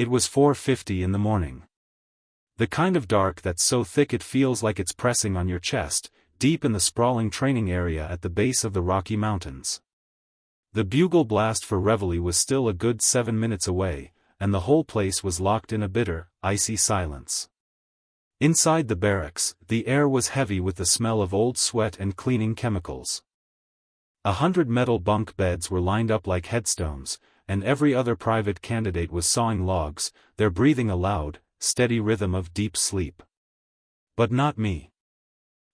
It was 4:50 in the morning. The kind of dark that's so thick it feels like it's pressing on your chest, deep in the sprawling training area at the base of the Rocky Mountains. The bugle blast for reveille was still a good 7 minutes away, and the whole place was locked in a bitter, icy silence. Inside the barracks, the air was heavy with the smell of old sweat and cleaning chemicals. 100 metal bunk beds were lined up like headstones, and every other private candidate was sawing logs, their breathing a loud, steady rhythm of deep sleep. But not me.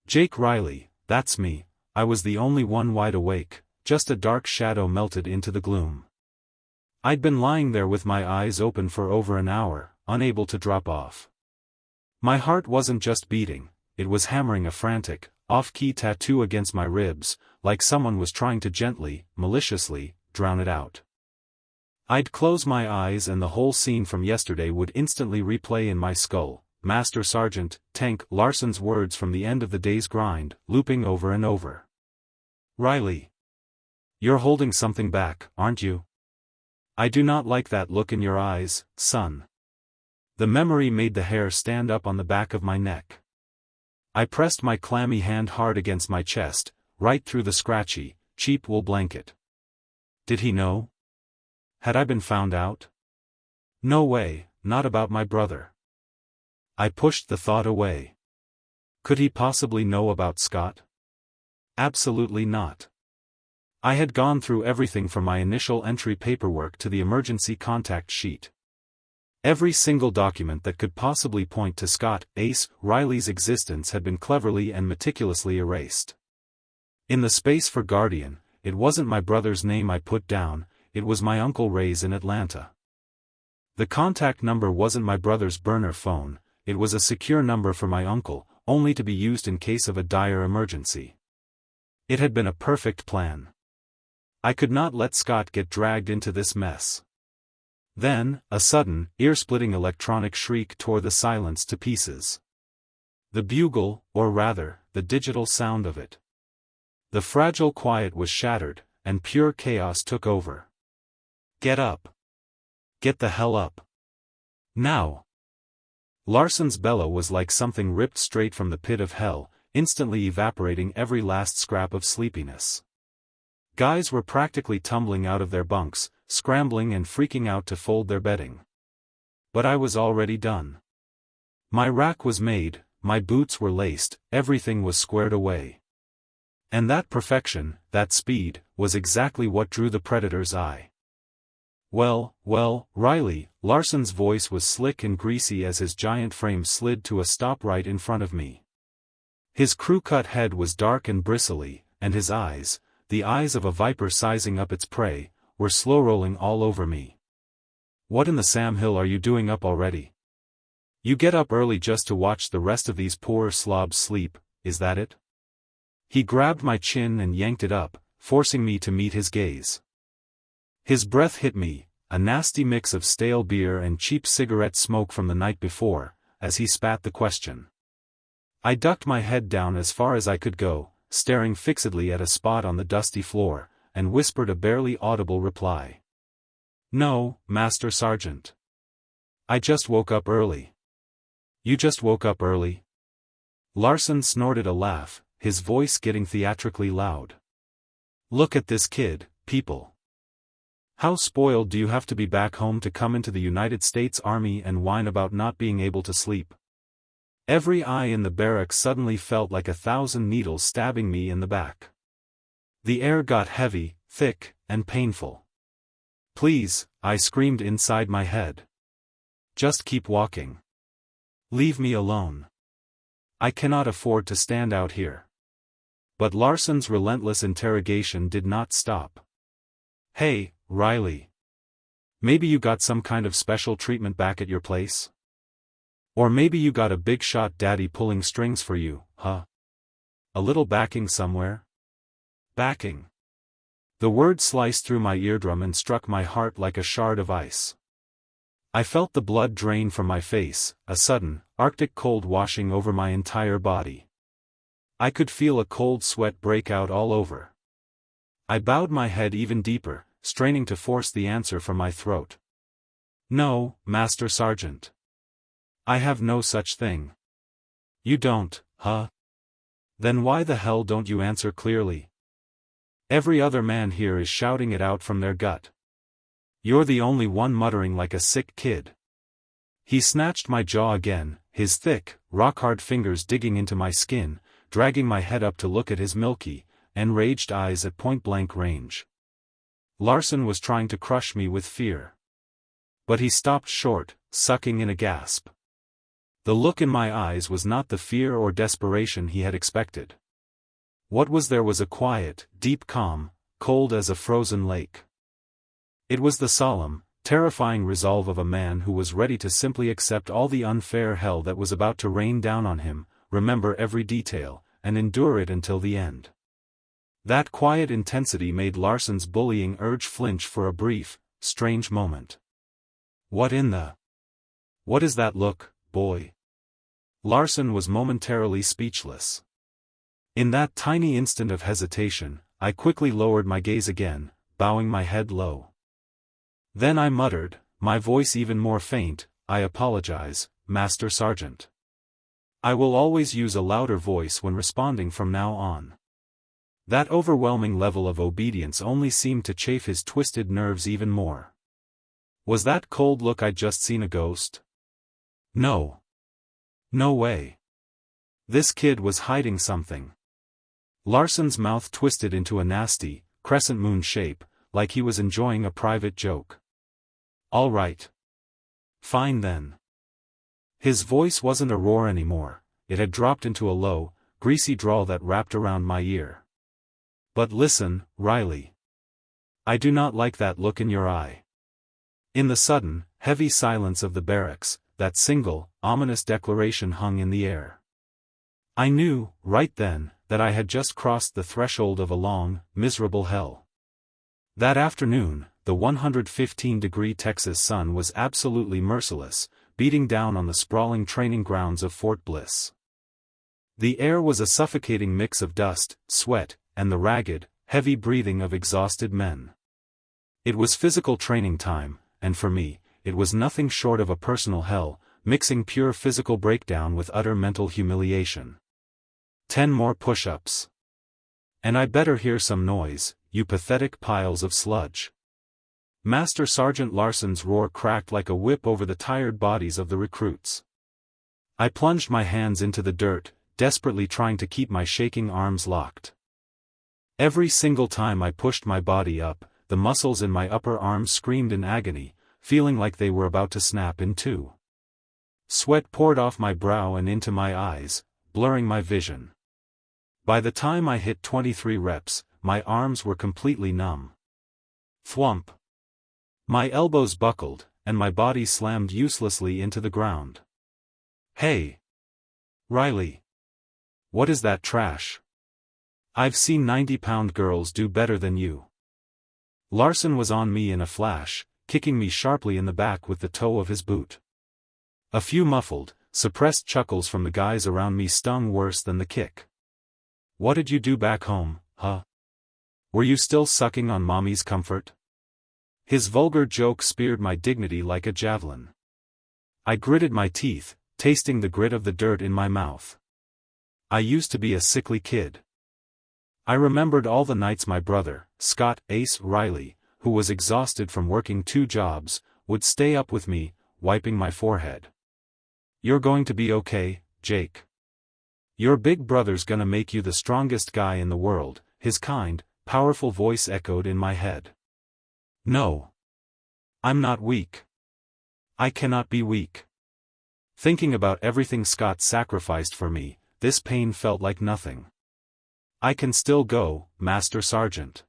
Jake Riley, that's me. I was the only one wide awake, just a dark shadow melted into the gloom. I'd been lying there with my eyes open for over an hour, unable to drop off. My heart wasn't just beating, it was hammering a frantic, off-key tattoo against my ribs, like someone was trying to gently, maliciously, drown it out. I'd close my eyes and the whole scene from yesterday would instantly replay in my skull, Master Sergeant Tank Larson's words from the end of the day's grind, looping over and over. Riley. You're holding something back, aren't you? I do not like that look in your eyes, son. The memory made the hair stand up on the back of my neck. I pressed my clammy hand hard against my chest, right through the scratchy, cheap wool blanket. Did he know? Had I been found out? No way, not about my brother. I pushed the thought away. Could he possibly know about Scott? Absolutely not. I had gone through everything from my initial entry paperwork to the emergency contact sheet. Every single document that could possibly point to Scott Ace Riley's existence had been cleverly and meticulously erased. In the space for Guardian, it wasn't my brother's name I put down, it was my Uncle Ray's in Atlanta. The contact number wasn't my brother's burner phone, it was a secure number for my uncle, only to be used in case of a dire emergency. It had been a perfect plan. I could not let Scott get dragged into this mess. Then, a sudden, ear-splitting electronic shriek tore the silence to pieces. The bugle, or rather, the digital sound of it. The fragile quiet was shattered, and pure chaos took over. Get up. Get the hell up. Now. Larson's bellow was like something ripped straight from the pit of hell, instantly evaporating every last scrap of sleepiness. Guys were practically tumbling out of their bunks, scrambling and freaking out to fold their bedding. But I was already done. My rack was made, my boots were laced, everything was squared away. And that perfection, that speed, was exactly what drew the predator's eye. Well, Riley, Larson's voice was slick and greasy as his giant frame slid to a stop right in front of me. His crew-cut head was dark and bristly, and his eyes, the eyes of a viper sizing up its prey, were slow-rolling all over me. What in the Sam Hill are you doing up already? You get up early just to watch the rest of these poor slobs sleep, is that it? He grabbed my chin and yanked it up, forcing me to meet his gaze. His breath hit me, a nasty mix of stale beer and cheap cigarette smoke from the night before, as he spat the question. I ducked my head down as far as I could go, staring fixedly at a spot on the dusty floor, and whispered a barely audible reply. No, Master Sergeant. I just woke up early. You just woke up early? Larson snorted a laugh, his voice getting theatrically loud. Look at this kid, people. How spoiled do you have to be back home to come into the United States Army and whine about not being able to sleep? Every eye in the barracks suddenly felt like 1,000 needles stabbing me in the back. The air got heavy, thick, and painful. Please, I screamed inside my head. Just keep walking. Leave me alone. I cannot afford to stand out here. But Larson's relentless interrogation did not stop. Hey, Riley. Maybe you got some kind of special treatment back at your place? Or maybe you got a big shot daddy pulling strings for you, huh? A little backing somewhere? Backing. The word sliced through my eardrum and struck my heart like a shard of ice. I felt the blood drain from my face, a sudden, arctic cold washing over my entire body. I could feel a cold sweat break out all over. I bowed my head even deeper, straining to force the answer from my throat. No, Master Sergeant. I have no such thing. You don't, huh? Then why the hell don't you answer clearly? Every other man here is shouting it out from their gut. You're the only one muttering like a sick kid. He snatched my jaw again, his thick, rock-hard fingers digging into my skin, dragging my head up to look at his milky, enraged eyes at point-blank range. Larson was trying to crush me with fear. But he stopped short, sucking in a gasp. The look in my eyes was not the fear or desperation he had expected. What was there was a quiet, deep calm, cold as a frozen lake. It was the solemn, terrifying resolve of a man who was ready to simply accept all the unfair hell that was about to rain down on him, remember every detail, and endure it until the end. That quiet intensity made Larson's bullying urge flinch for a brief, strange moment. What is that look, boy? Larson was momentarily speechless. In that tiny instant of hesitation, I quickly lowered my gaze again, bowing my head low. Then I muttered, my voice even more faint, I apologize, Master Sergeant. I will always use a louder voice when responding from now on. That overwhelming level of obedience only seemed to chafe his twisted nerves even more. Was that cold look I'd just seen a ghost? No. No way. This kid was hiding something. Larson's mouth twisted into a nasty, crescent moon shape, like he was enjoying a private joke. All right. Fine then. His voice wasn't a roar anymore, it had dropped into a low, greasy drawl that wrapped around my ear. But listen, Riley. I do not like that look in your eye. In the sudden, heavy silence of the barracks, that single, ominous declaration hung in the air. I knew, right then, that I had just crossed the threshold of a long, miserable hell. That afternoon, the 115-degree Texas sun was absolutely merciless, beating down on the sprawling training grounds of Fort Bliss. The air was a suffocating mix of dust, sweat, and the ragged, heavy breathing of exhausted men. It was physical training time, and for me, it was nothing short of a personal hell, mixing pure physical breakdown with utter mental humiliation. 10 more push-ups. And I better hear some noise, you pathetic piles of sludge. Master Sergeant Larson's roar cracked like a whip over the tired bodies of the recruits. I plunged my hands into the dirt, desperately trying to keep my shaking arms locked. Every single time I pushed my body up, the muscles in my upper arms screamed in agony, feeling like they were about to snap in two. Sweat poured off my brow and into my eyes, blurring my vision. By the time I hit 23 reps, my arms were completely numb. Thwump. My elbows buckled, and my body slammed uselessly into the ground. Hey! Riley! What is that trash? I've seen 90-pound girls do better than you. Larson was on me in a flash, kicking me sharply in the back with the toe of his boot. A few muffled, suppressed chuckles from the guys around me stung worse than the kick. What did you do back home, huh? Were you still sucking on mommy's comfort? His vulgar joke speared my dignity like a javelin. I gritted my teeth, tasting the grit of the dirt in my mouth. I used to be a sickly kid. I remembered all the nights my brother, Scott Ace Riley, who was exhausted from working 2 jobs, would stay up with me, wiping my forehead. You're going to be okay, Jake. Your big brother's gonna make you the strongest guy in the world, his kind, powerful voice echoed in my head. No. I'm not weak. I cannot be weak. Thinking about everything Scott sacrificed for me, this pain felt like nothing. I can still go, Master Sergeant.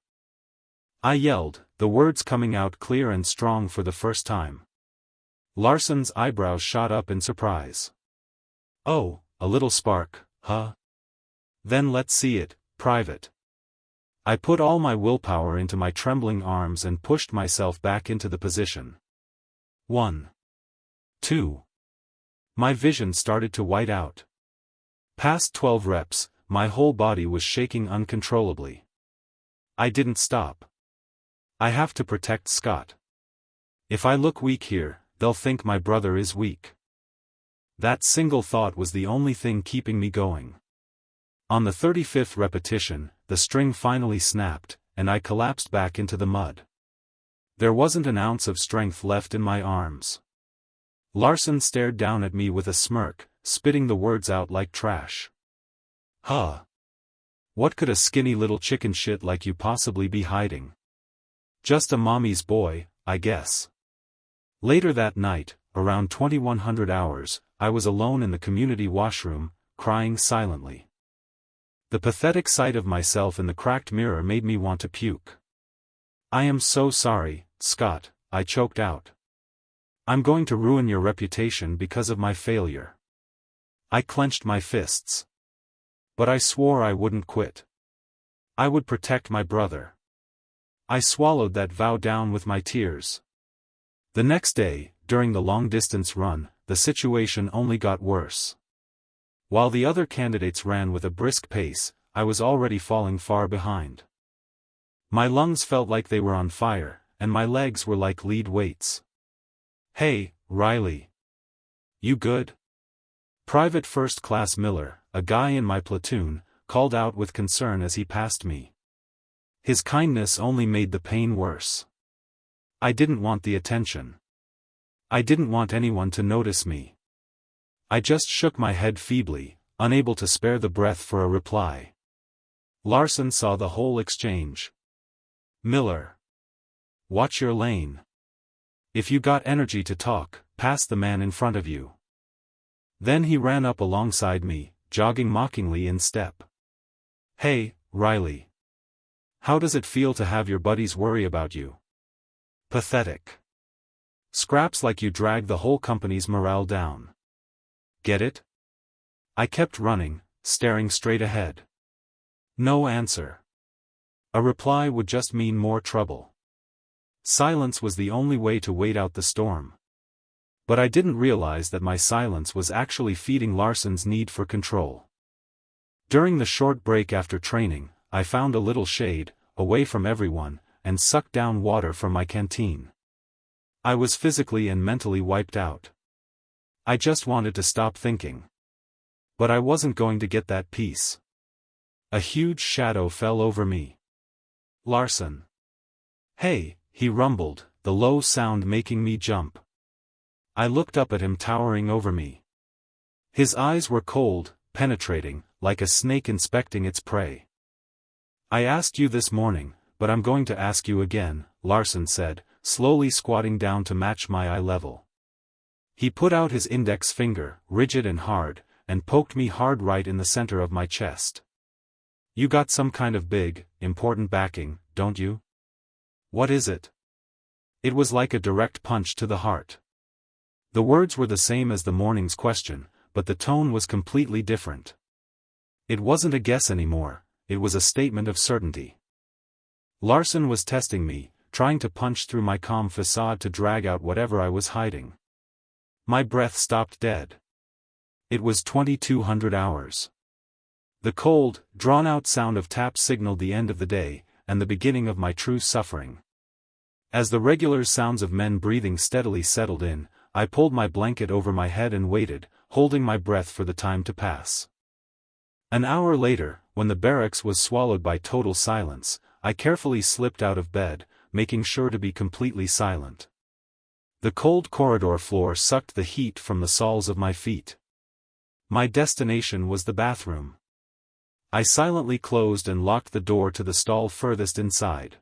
I yelled, the words coming out clear and strong for the first time. Larson's eyebrows shot up in surprise. Oh, a little spark, huh? Then let's see it, Private. I put all my willpower into my trembling arms and pushed myself back into the position. 1. 2. My vision started to white out. Past 12 reps, my whole body was shaking uncontrollably. I didn't stop. I have to protect Scott. If I look weak here, they'll think my brother is weak. That single thought was the only thing keeping me going. On the 35th repetition, the string finally snapped, and I collapsed back into the mud. There wasn't an ounce of strength left in my arms. Larson stared down at me with a smirk, spitting the words out like trash. Huh. What could a skinny little chicken shit like you possibly be hiding? Just a mommy's boy, I guess. Later that night, around 2100 hours, I was alone in the community washroom, crying silently. The pathetic sight of myself in the cracked mirror made me want to puke. I am so sorry, Scott, I choked out. I'm going to ruin your reputation because of my failure. I clenched my fists. But I swore I wouldn't quit. I would protect my brother. I swallowed that vow down with my tears. The next day, during the long-distance run, the situation only got worse. While the other candidates ran with a brisk pace, I was already falling far behind. My lungs felt like they were on fire, and my legs were like lead weights. Hey, Riley. You good? Private First Class Miller, a guy in my platoon, called out with concern as he passed me. His kindness only made the pain worse. I didn't want the attention. I didn't want anyone to notice me. I just shook my head feebly, unable to spare the breath for a reply. Larson saw the whole exchange. Miller. Watch your lane. If you got energy to talk, pass the man in front of you. Then he ran up alongside me, jogging mockingly in step. Hey, Riley. How does it feel to have your buddies worry about you? Pathetic. Scraps like you drag the whole company's morale down. Get it? I kept running, staring straight ahead. No answer. A reply would just mean more trouble. Silence was the only way to wait out the storm. But I didn't realize that my silence was actually feeding Larson's need for control. During the short break after training, I found a little shade, away from everyone, and sucked down water from my canteen. I was physically and mentally wiped out. I just wanted to stop thinking. But I wasn't going to get that peace. A huge shadow fell over me. Larson. Hey, he rumbled, the low sound making me jump. I looked up at him towering over me. His eyes were cold, penetrating, like a snake inspecting its prey. I asked you this morning, but I'm going to ask you again, Larson said, slowly squatting down to match my eye level. He put out his index finger, rigid and hard, and poked me hard right in the center of my chest. You got some kind of big, important backing, don't you? What is it? It was like a direct punch to the heart. The words were the same as the morning's question, but the tone was completely different. It wasn't a guess anymore, it was a statement of certainty. Larson was testing me, trying to punch through my calm facade to drag out whatever I was hiding. My breath stopped dead. It was 2200 hours. The cold, drawn-out sound of taps signaled the end of the day, and the beginning of my true suffering. As the regular sounds of men breathing steadily settled in, I pulled my blanket over my head and waited, holding my breath for the time to pass. An hour later, when the barracks was swallowed by total silence, I carefully slipped out of bed, making sure to be completely silent. The cold corridor floor sucked the heat from the soles of my feet. My destination was the bathroom. I silently closed and locked the door to the stall furthest inside.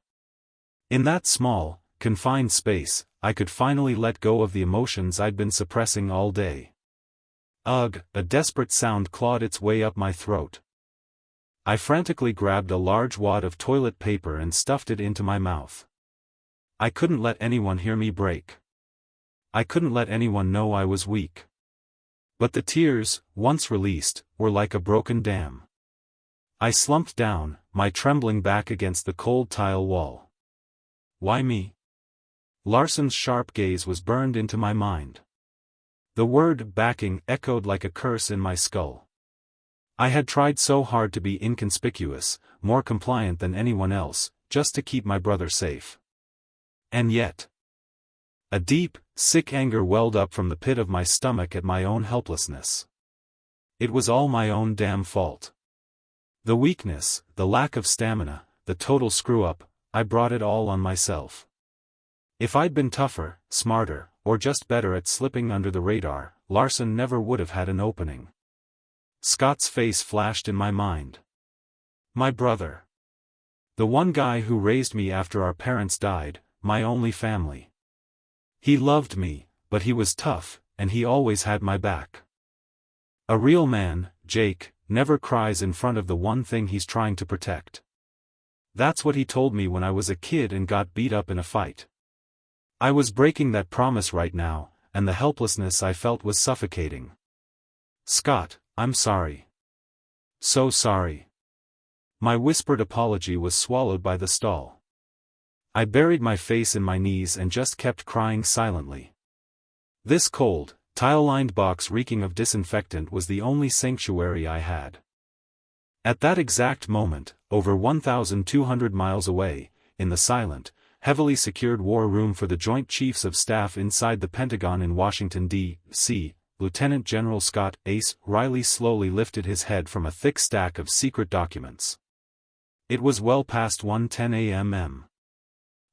In that small, confined space, I could finally let go of the emotions I'd been suppressing all day. Ugh, a desperate sound clawed its way up my throat. I frantically grabbed a large wad of toilet paper and stuffed it into my mouth. I couldn't let anyone hear me break. I couldn't let anyone know I was weak. But the tears, once released, were like a broken dam. I slumped down, my trembling back against the cold tile wall. Why me? Larson's sharp gaze was burned into my mind. The word backing echoed like a curse in my skull. I had tried so hard to be inconspicuous, more compliant than anyone else, just to keep my brother safe. And yet, A deep, sick anger welled up from the pit of my stomach at my own helplessness. It was all my own damn fault. The weakness, the lack of stamina, the total screw-up, I brought it all on myself. If I'd been tougher, smarter, or just better at slipping under the radar, Larson never would have had an opening. Scott's face flashed in my mind. My brother. The one guy who raised me after our parents died, my only family. He loved me, but he was tough, and he always had my back. A real man, Jake, never cries in front of the one thing he's trying to protect. That's what he told me when I was a kid and got beat up in a fight. I was breaking that promise right now, and the helplessness I felt was suffocating. Scott, I'm sorry. So sorry. My whispered apology was swallowed by the stall. I buried my face in my knees and just kept crying silently. This cold, tile-lined box reeking of disinfectant was the only sanctuary I had. At that exact moment, over 1,200 miles away, in the silent, heavily secured war room for the Joint Chiefs of Staff inside the Pentagon in Washington, D.C., Lieutenant General Scott Ace Riley slowly lifted his head from a thick stack of secret documents. It was well past 1:10 a.m.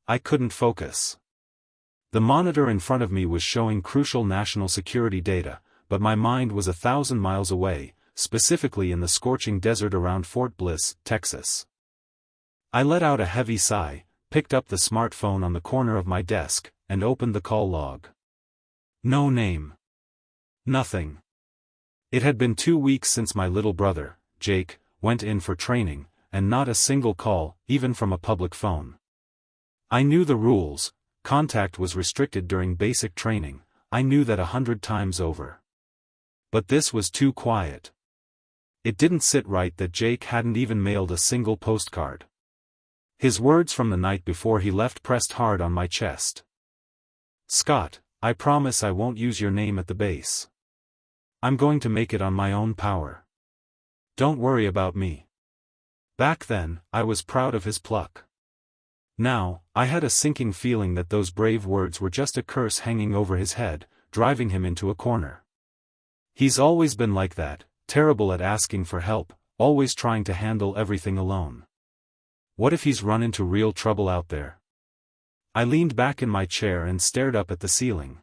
I couldn't focus. The monitor in front of me was showing crucial national security data, but my mind was 1,000 miles away, specifically in the scorching desert around Fort Bliss, Texas. I let out a heavy sigh, picked up the smartphone on the corner of my desk, and opened the call log. No name. Nothing. It had been 2 weeks since my little brother, Jake, went in for training, and not a single call, even from a public phone. I knew the rules. Contact was restricted during basic training, I knew that 100 times over. But this was too quiet. It didn't sit right that Jake hadn't even mailed a single postcard. His words from the night before he left pressed hard on my chest. Scott, I promise I won't use your name at the base. I'm going to make it on my own power. Don't worry about me. Back then, I was proud of his pluck. Now, I had a sinking feeling that those brave words were just a curse hanging over his head, driving him into a corner. He's always been like that, terrible at asking for help, always trying to handle everything alone. What if he's run into real trouble out there? I leaned back in my chair and stared up at the ceiling.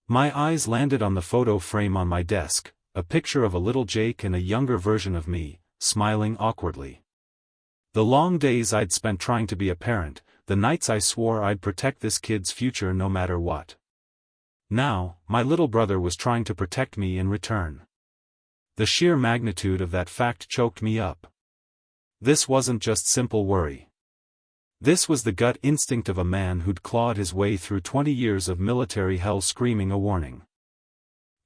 My eyes landed on the photo frame on my desk, a picture of a little Jake and a younger version of me, smiling awkwardly. The long days I'd spent trying to be a parent, the nights I swore I'd protect this kid's future no matter what. Now, my little brother was trying to protect me in return. The sheer magnitude of that fact choked me up. This wasn't just simple worry. This was the gut instinct of a man who'd clawed his way through 20 years of military hell screaming a warning.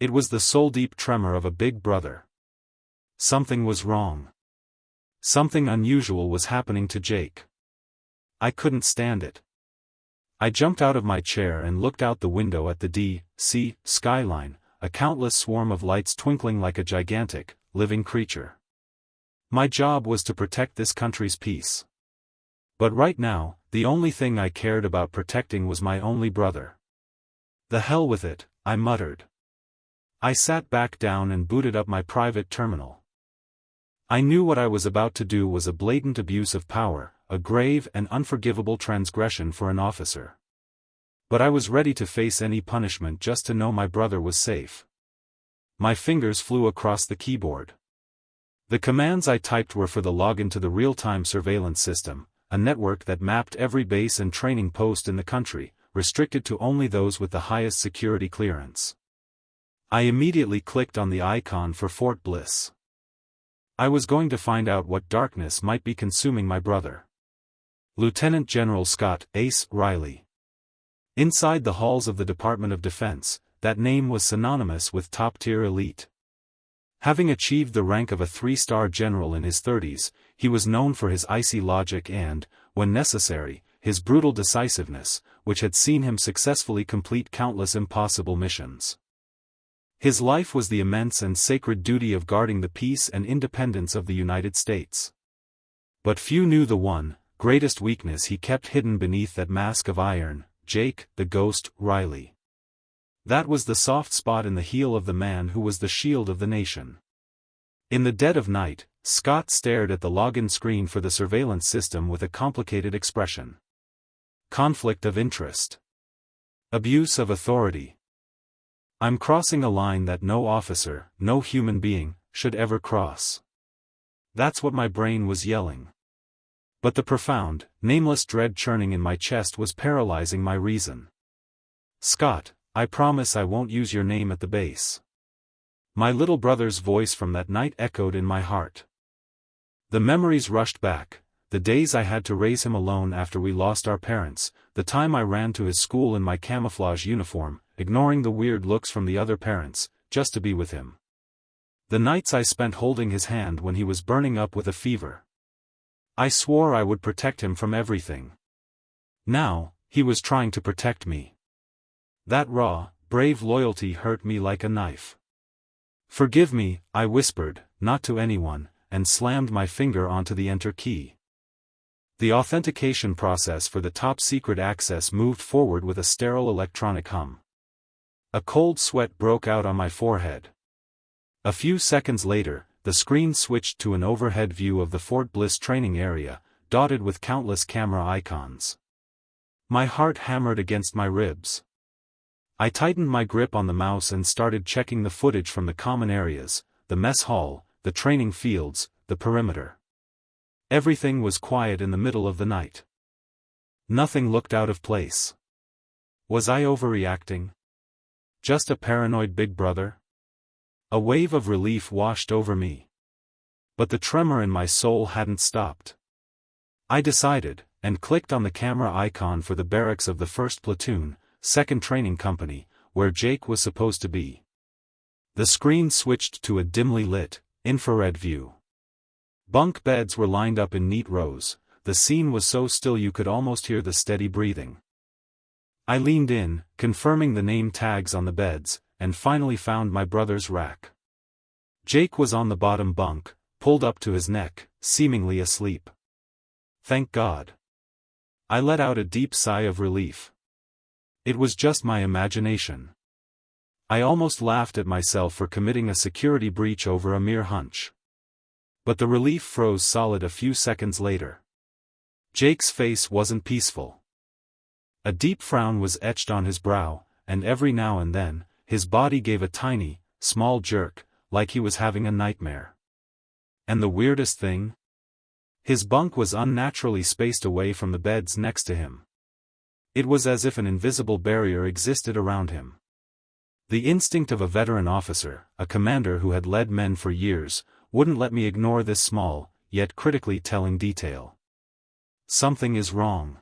It was the soul-deep tremor of a big brother. Something was wrong. Something unusual was happening to Jake. I couldn't stand it. I jumped out of my chair and looked out the window at the D.C. skyline, a countless swarm of lights twinkling like a gigantic, living creature. My job was to protect this country's peace. But right now, the only thing I cared about protecting was my only brother. The hell with it, I muttered. I sat back down and booted up my private terminal. I knew what I was about to do was a blatant abuse of power, a grave and unforgivable transgression for an officer. But I was ready to face any punishment just to know my brother was safe. My fingers flew across the keyboard. The commands I typed were for the login to the real-time surveillance system, a network that mapped every base and training post in the country, restricted to only those with the highest security clearance. I immediately clicked on the icon for Fort Bliss. I was going to find out what darkness might be consuming my brother. Lieutenant General Scott Ace Riley. Inside the halls of the Department of Defense, that name was synonymous with top-tier elite. Having achieved the rank of a 3-star general in his 30s, he was known for his icy logic and, when necessary, his brutal decisiveness, which had seen him successfully complete countless impossible missions. His life was the immense and sacred duty of guarding the peace and independence of the United States. But few knew the one, greatest weakness he kept hidden beneath that mask of iron: Jake, the ghost, Riley. That was the soft spot in the heel of the man who was the shield of the nation. In the dead of night, Scott stared at the login screen for the surveillance system with a complicated expression. Conflict of interest. Abuse of authority. I'm crossing a line that no officer, no human being, should ever cross. That's what my brain was yelling. But the profound, nameless dread churning in my chest was paralyzing my reason. Scott, I promise I won't use your name at the base. My little brother's voice from that night echoed in my heart. The memories rushed back, the days I had to raise him alone after we lost our parents, the time I ran to his school in my camouflage uniform, ignoring the weird looks from the other parents, just to be with him. The nights I spent holding his hand when he was burning up with a fever. I swore I would protect him from everything. Now, he was trying to protect me. That raw, brave loyalty hurt me like a knife. Forgive me, I whispered, not to anyone, and slammed my finger onto the enter key. The authentication process for the top-secret access moved forward with a sterile electronic hum. A cold sweat broke out on my forehead. A few seconds later, the screen switched to an overhead view of the Fort Bliss training area, dotted with countless camera icons. My heart hammered against my ribs. I tightened my grip on the mouse and started checking the footage from the common areas, the mess hall, the training fields, the perimeter. Everything was quiet in the middle of the night. Nothing looked out of place. Was I overreacting? Just a paranoid big brother? A wave of relief washed over me. But the tremor in my soul hadn't stopped. I decided, and clicked on the camera icon for the barracks of the 1st Platoon, 2nd Training Company, where Jake was supposed to be. The screen switched to a dimly lit, infrared view. Bunk beds were lined up in neat rows, the scene was so still you could almost hear the steady breathing. I leaned in, confirming the name tags on the beds, and finally found my brother's rack. Jake was on the bottom bunk, pulled up to his neck, seemingly asleep. Thank God. I let out a deep sigh of relief. It was just my imagination. I almost laughed at myself for committing a security breach over a mere hunch. But the relief froze solid a few seconds later. Jake's face wasn't peaceful. A deep frown was etched on his brow, and every now and then, his body gave a tiny, small jerk, like he was having a nightmare. And the weirdest thing? His bunk was unnaturally spaced away from the beds next to him. It was as if an invisible barrier existed around him. The instinct of a veteran officer, a commander who had led men for years, wouldn't let me ignore this small, yet critically telling detail. Something is wrong.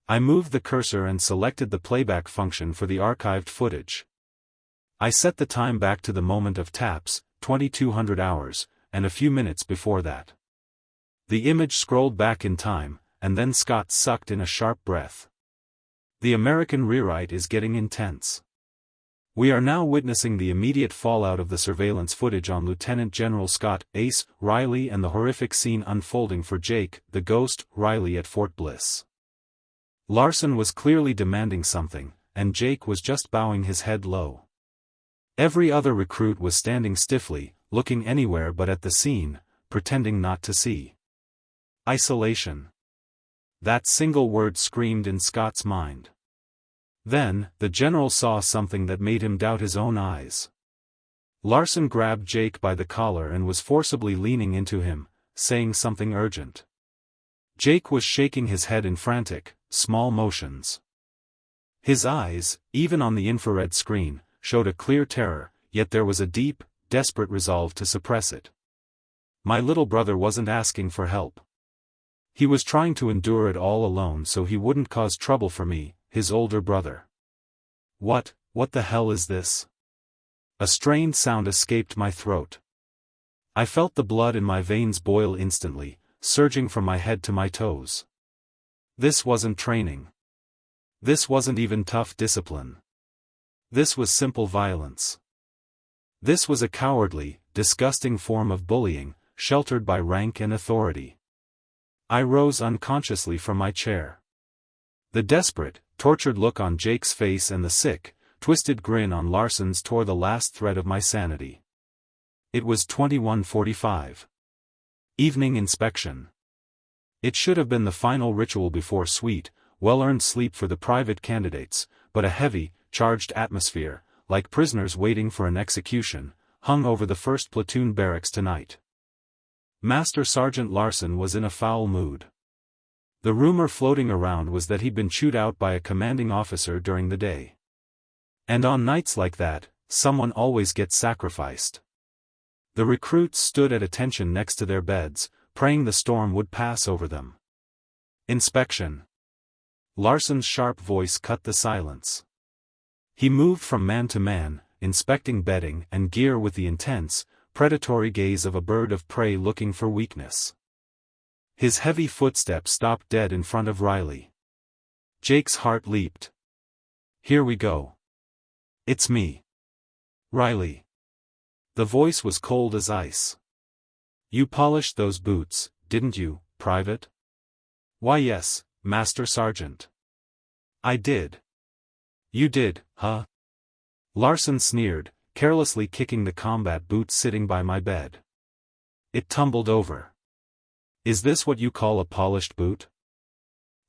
I moved the cursor and selected the playback function for the archived footage. I set the time back to the moment of taps, 2200 hours, and a few minutes before that. The image scrolled back in time, and then Scott sucked in a sharp breath. The American rewrite is getting intense. We are now witnessing the immediate fallout of the surveillance footage on Lieutenant General Scott Ace Riley and the horrific scene unfolding for Jake, the ghost, Riley at Fort Bliss. Larson was clearly demanding something, and Jake was just bowing his head low. Every other recruit was standing stiffly, looking anywhere but at the scene, pretending not to see. Isolation. That single word screamed in Scott's mind. Then, the general saw something that made him doubt his own eyes. Larson grabbed Jake by the collar and was forcibly leaning into him, saying something urgent. Jake was shaking his head in frantic, small motions. His eyes, even on the infrared screen, showed a clear terror, yet there was a deep, desperate resolve to suppress it. My little brother wasn't asking for help. He was trying to endure it all alone so he wouldn't cause trouble for me, his older brother. What the hell is this? A strained sound escaped my throat. I felt the blood in my veins boil instantly, surging from my head to my toes. This wasn't training. This wasn't even tough discipline. This was simple violence. This was a cowardly, disgusting form of bullying, sheltered by rank and authority. I rose unconsciously from my chair. The desperate, tortured look on Jake's face and the sick, twisted grin on Larson's tore the last thread of my sanity. It was 21:45. Evening inspection. It should have been the final ritual before sweet, well-earned sleep for the private candidates, but a heavy, charged atmosphere, like prisoners waiting for an execution, hung over the 1st Platoon barracks tonight. Master Sergeant Larson was in a foul mood. The rumor floating around was that he'd been chewed out by a commanding officer during the day. And on nights like that, someone always gets sacrificed. The recruits stood at attention next to their beds, praying the storm would pass over them. Inspection. Larson's sharp voice cut the silence. He moved from man to man, inspecting bedding and gear with the intense, predatory gaze of a bird of prey looking for weakness. His heavy footsteps stopped dead in front of Riley. Jake's heart leaped. Here we go. It's me. Riley. The voice was cold as ice. You polished those boots, didn't you, Private? Why yes, Master Sergeant. I did. You did, huh? Larson sneered, carelessly kicking the combat boot sitting by my bed. It tumbled over. Is this what you call a polished boot?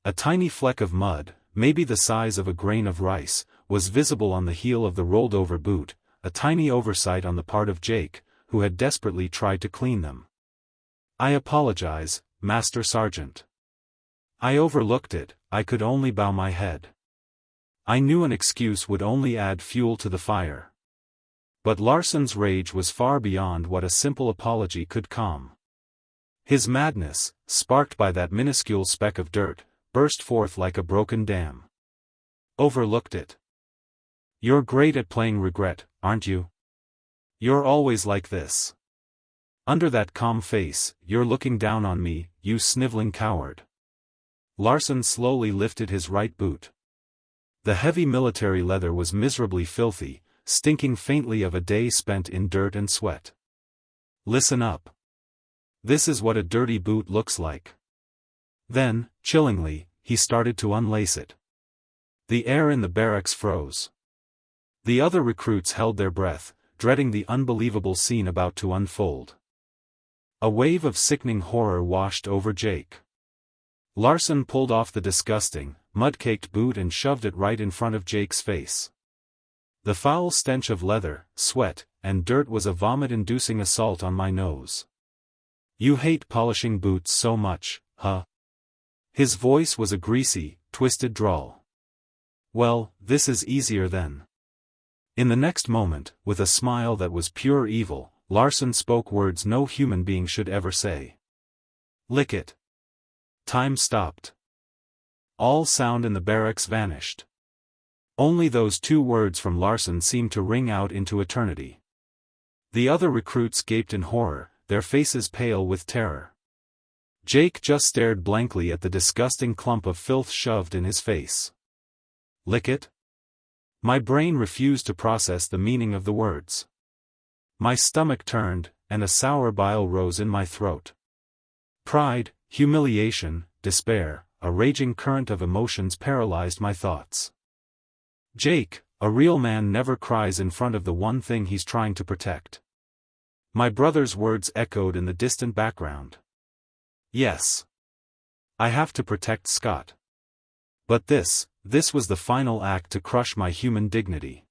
A tiny fleck of mud, maybe the size of a grain of rice, was visible on the heel of the rolled-over boot, a tiny oversight on the part of Jake, who had desperately tried to clean them. I apologize, Master Sergeant. I overlooked it, I could only bow my head. I knew an excuse would only add fuel to the fire. But Larson's rage was far beyond what a simple apology could calm. His madness, sparked by that minuscule speck of dirt, burst forth like a broken dam. Overlooked it. You're great at playing regret, aren't you? You're always like this. Under that calm face, you're looking down on me, you sniveling coward. Larson slowly lifted his right boot. The heavy military leather was miserably filthy, stinking faintly of a day spent in dirt and sweat. Listen up. This is what a dirty boot looks like. Then, chillingly, he started to unlace it. The air in the barracks froze. The other recruits held their breath, dreading the unbelievable scene about to unfold. A wave of sickening horror washed over Jake. Larson pulled off the disgusting, mud-caked boot and shoved it right in front of Jake's face. The foul stench of leather, sweat, and dirt was a vomit-inducing assault on my nose. You hate polishing boots so much, huh? His voice was a greasy, twisted drawl. Well, this is easier then. In the next moment, with a smile that was pure evil, Larson spoke words no human being should ever say. Lick it. Time stopped. All sound in the barracks vanished. Only those 2 words from Larson seemed to ring out into eternity. The other recruits gaped in horror, their faces pale with terror. Jake just stared blankly at the disgusting clump of filth shoved in his face. Lick it? My brain refused to process the meaning of the words. My stomach turned, and a sour bile rose in my throat. Pride, humiliation, despair, a raging current of emotions paralyzed my thoughts. Jake, a real man never cries in front of the one thing he's trying to protect. My brother's words echoed in the distant background. Yes. I have to protect Scott. But this was the final act to crush my human dignity.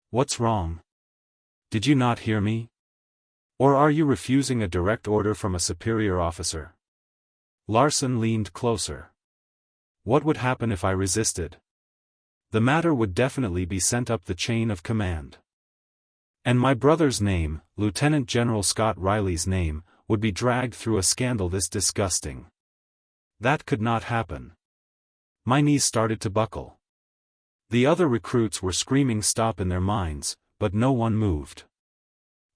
What's wrong? Did you not hear me? Or are you refusing a direct order from a superior officer? Larson leaned closer. What would happen if I resisted? The matter would definitely be sent up the chain of command. And my brother's name, Lieutenant General Scott Riley's name, would be dragged through a scandal this disgusting. That could not happen. My knees started to buckle. The other recruits were screaming stop in their minds, but no one moved.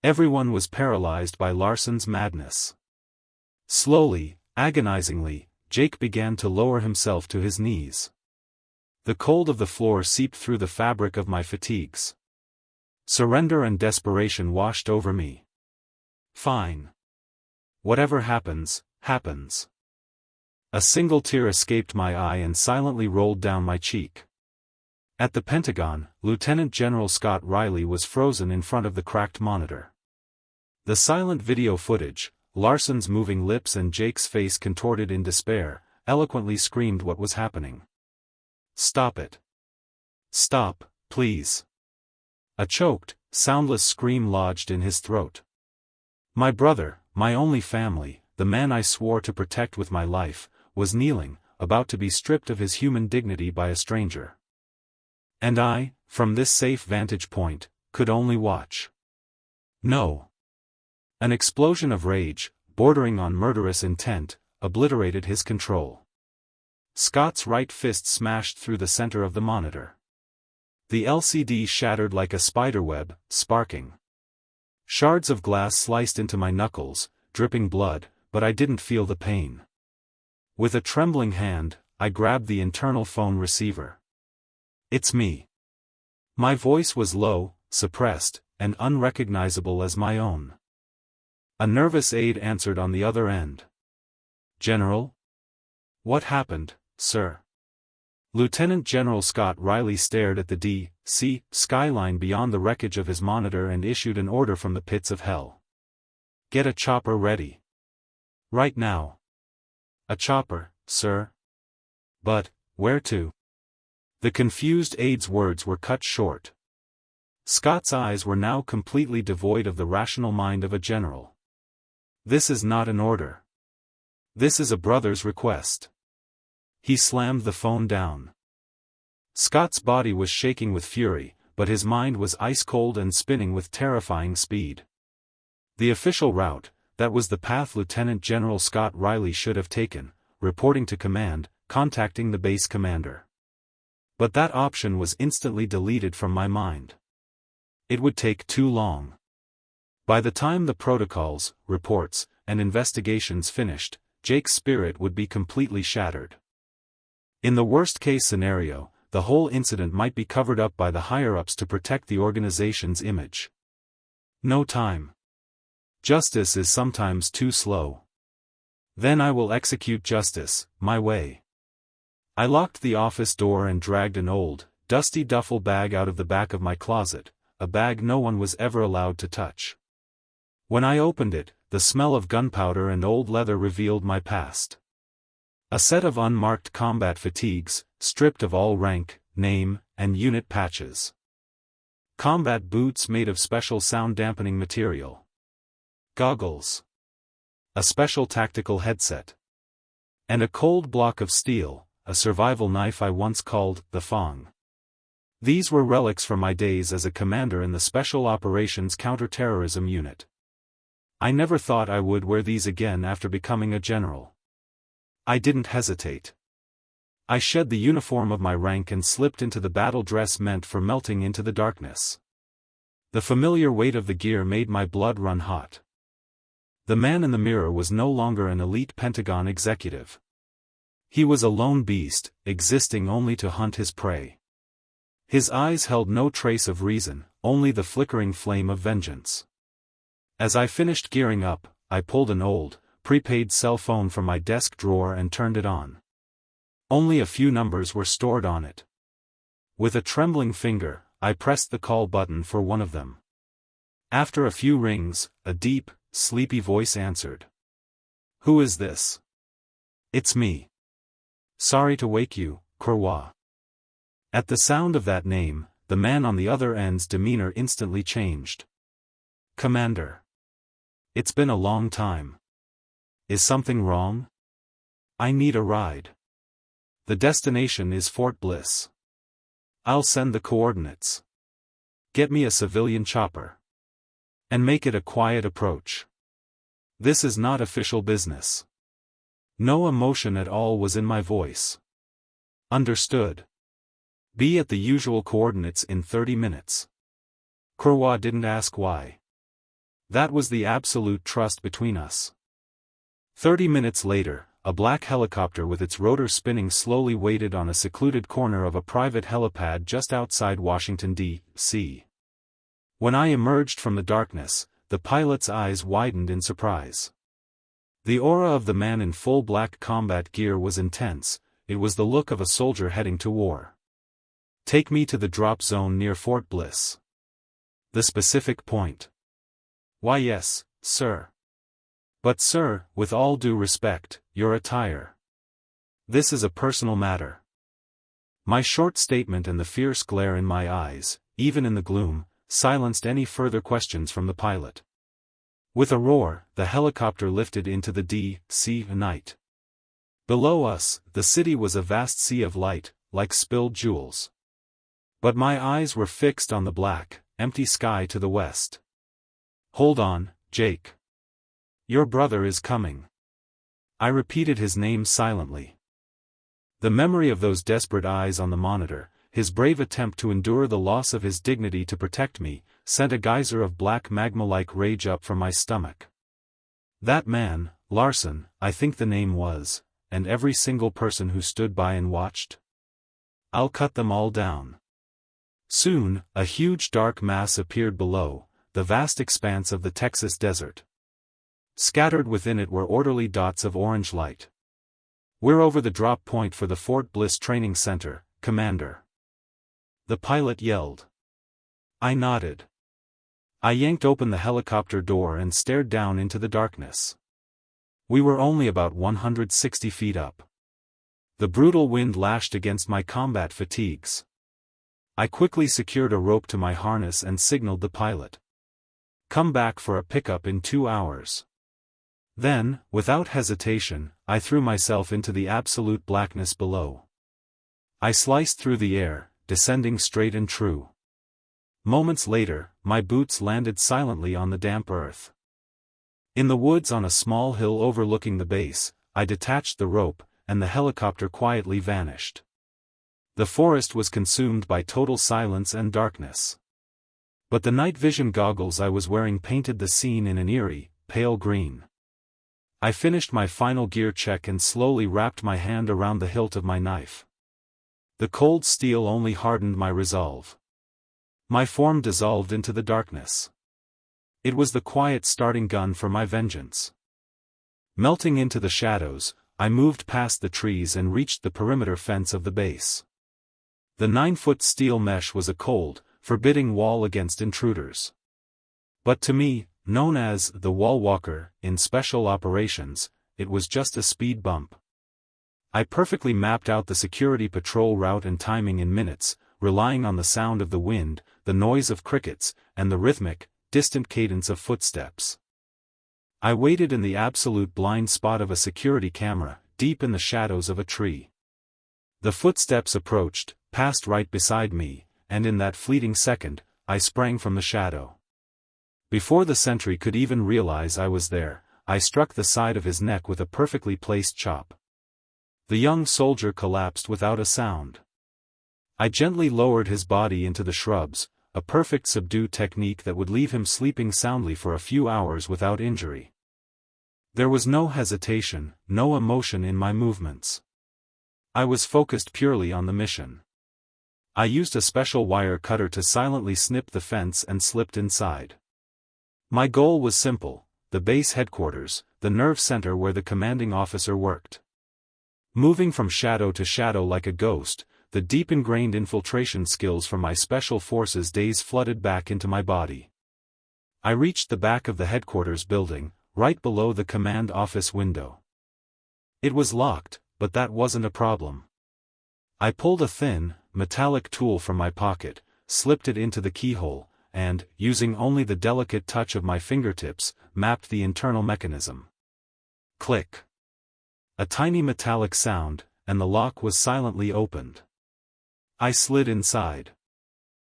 Everyone was paralyzed by Larson's madness. Slowly, agonizingly, Jake began to lower himself to his knees. The cold of the floor seeped through the fabric of my fatigues. Surrender and desperation washed over me. Fine. Whatever happens, happens. A single tear escaped my eye and silently rolled down my cheek. At the Pentagon, Lieutenant General Scott Riley was frozen in front of the cracked monitor. The silent video footage, Larson's moving lips and Jake's face contorted in despair, eloquently screamed what was happening. "Stop it. Stop, please." A choked, soundless scream lodged in his throat. My brother, my only family, the man I swore to protect with my life, was kneeling, about to be stripped of his human dignity by a stranger. And I, from this safe vantage point, could only watch. No. An explosion of rage, bordering on murderous intent, obliterated his control. Scott's right fist smashed through the center of the monitor. The LCD shattered like a spiderweb, sparking. Shards of glass sliced into my knuckles, dripping blood, but I didn't feel the pain. With a trembling hand, I grabbed the internal phone receiver. "It's me." My voice was low, suppressed, and unrecognizable as my own. A nervous aide answered on the other end. "General? What happened, sir?" Lieutenant General Scott Riley stared at the D.C. skyline beyond the wreckage of his monitor and issued an order from the pits of hell. "Get a chopper ready. Right now." "A chopper, sir? But, where to?" The confused aide's words were cut short. Scott's eyes were now completely devoid of the rational mind of a general. "This is not an order. This is a brother's request." He slammed the phone down. Scott's body was shaking with fury, but his mind was ice-cold and spinning with terrifying speed. The official route, that was the path Lieutenant General Scott Riley should have taken, reporting to command, contacting the base commander. But that option was instantly deleted from my mind. It would take too long. By the time the protocols, reports, and investigations finished, Jake's spirit would be completely shattered. In the worst-case scenario, the whole incident might be covered up by the higher-ups to protect the organization's image. No time. Justice is sometimes too slow. Then I will execute justice, my way. I locked the office door and dragged an old, dusty duffel bag out of the back of my closet, a bag no one was ever allowed to touch. When I opened it, the smell of gunpowder and old leather revealed my past. A set of unmarked combat fatigues, stripped of all rank, name, and unit patches. Combat boots made of special sound-dampening material. Goggles. A special tactical headset. And a cold block of steel, a survival knife I once called the Fong. These were relics from my days as a commander in the Special Operations Counterterrorism Unit. I never thought I would wear these again after becoming a general. I didn't hesitate. I shed the uniform of my rank and slipped into the battle dress meant for melting into the darkness. The familiar weight of the gear made my blood run hot. The man in the mirror was no longer an elite Pentagon executive. He was a lone beast, existing only to hunt his prey. His eyes held no trace of reason, only the flickering flame of vengeance. As I finished gearing up, I pulled an old, prepaid cell phone from my desk drawer and turned it on. Only a few numbers were stored on it. With a trembling finger, I pressed the call button for one of them. After a few rings, a deep, sleepy voice answered. "Who is this?" "It's me. Sorry to wake you, Croix." At the sound of that name, the man on the other end's demeanor instantly changed. "Commander. It's been a long time. Is something wrong? I need a ride. The destination is Fort Bliss. I'll send the coordinates. Get me a civilian chopper. And make it a quiet approach. This is not official business." No emotion at all was in my voice. "Understood. Be at the usual coordinates in 30 minutes. Croix didn't ask why. That was the absolute trust between us. 30 minutes later, a black helicopter with its rotor spinning slowly waited on a secluded corner of a private helipad just outside Washington, D.C. When I emerged from the darkness, the pilot's eyes widened in surprise. The aura of the man in full black combat gear was intense. It was the look of a soldier heading to war. Take me to the drop zone near Fort Bliss. The specific point. Why yes, sir. But sir, with all due respect, your attire. This is a personal matter. My short statement and the fierce glare in my eyes, even in the gloom, silenced any further questions from the pilot. With a roar, the helicopter lifted into the D.C. night. Below us, the city was a vast sea of light, like spilled jewels. But my eyes were fixed on the black, empty sky to the west. Hold on, Jake. Your brother is coming. I repeated his name silently. The memory of those desperate eyes on the monitor, his brave attempt to endure the loss of his dignity to protect me, sent a geyser of black magma-like rage up from my stomach. That man, Larson, I think the name was, and every single person who stood by and watched. I'll cut them all down. Soon, a huge dark mass appeared below, the vast expanse of the Texas desert. Scattered within it were orderly dots of orange light. We're over the drop point for the Fort Bliss Training Center, Commander. The pilot yelled. I nodded. I yanked open the helicopter door and stared down into the darkness. We were only about 160 feet up. The brutal wind lashed against my combat fatigues. I quickly secured a rope to my harness and signaled the pilot. Come back for a pickup in 2 hours. Then, without hesitation, I threw myself into the absolute blackness below. I sliced through the air, descending straight and true. Moments later, my boots landed silently on the damp earth. In the woods on a small hill overlooking the base, I detached the rope, and the helicopter quietly vanished. The forest was consumed by total silence and darkness. But the night vision goggles I was wearing painted the scene in an eerie, pale green. I finished my final gear check and slowly wrapped my hand around the hilt of my knife. The cold steel only hardened my resolve. My form dissolved into the darkness. It was the quiet starting gun for my vengeance. Melting into the shadows, I moved past the trees and reached the perimeter fence of the base. The 9-foot steel mesh was a cold, forbidding wall against intruders. But to me, known as the wall walker in special operations, it was just a speed bump. I perfectly mapped out the security patrol route and timing in minutes, relying on the sound of the wind, the noise of crickets, and the rhythmic, distant cadence of footsteps. I waited in the absolute blind spot of a security camera, deep in the shadows of a tree. The footsteps approached, passed right beside me, and in that fleeting second, I sprang from the shadow. Before the sentry could even realize I was there, I struck the side of his neck with a perfectly placed chop. The young soldier collapsed without a sound. I gently lowered his body into the shrubs, a perfect subdue technique that would leave him sleeping soundly for a few hours without injury. There was no hesitation, no emotion in my movements. I was focused purely on the mission. I used a special wire cutter to silently snip the fence and slipped inside. My goal was simple: the base headquarters, the nerve center where the commanding officer worked. Moving from shadow to shadow like a ghost, the deep-ingrained infiltration skills from my special forces days flooded back into my body. I reached the back of the headquarters building, right below the command office window. It was locked, but that wasn't a problem. I pulled a thin, metallic tool from my pocket, slipped it into the keyhole, and, using only the delicate touch of my fingertips, mapped the internal mechanism. Click. A tiny metallic sound, and the lock was silently opened. I slid inside.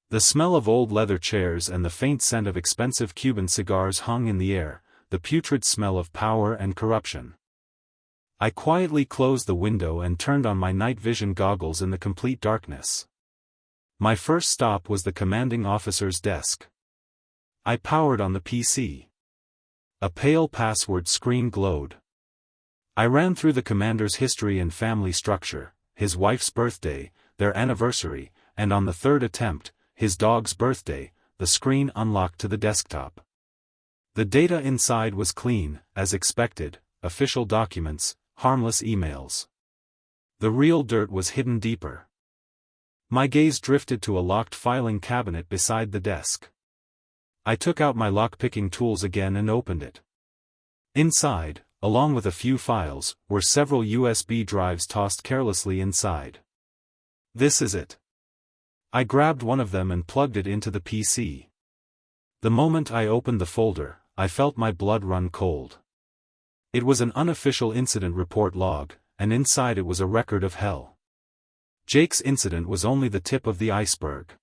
The smell of old leather chairs and the faint scent of expensive Cuban cigars hung in the air, the putrid smell of power and corruption. I quietly closed the window and turned on my night vision goggles in the complete darkness. My first stop was the commanding officer's desk. I powered on the PC. A pale password screen glowed. I ran through the commander's history and family structure, his wife's birthday, their anniversary, and on the third attempt, his dog's birthday, the screen unlocked to the desktop. The data inside was clean, as expected, official documents, harmless emails. The real dirt was hidden deeper. My gaze drifted to a locked filing cabinet beside the desk. I took out my lock-picking tools again and opened it. Inside, along with a few files, were several USB drives tossed carelessly inside. This is it. I grabbed one of them and plugged it into the PC. The moment I opened the folder, I felt my blood run cold. It was an unofficial incident report log, and inside it was a record of hell. Jake's incident was only the tip of the iceberg.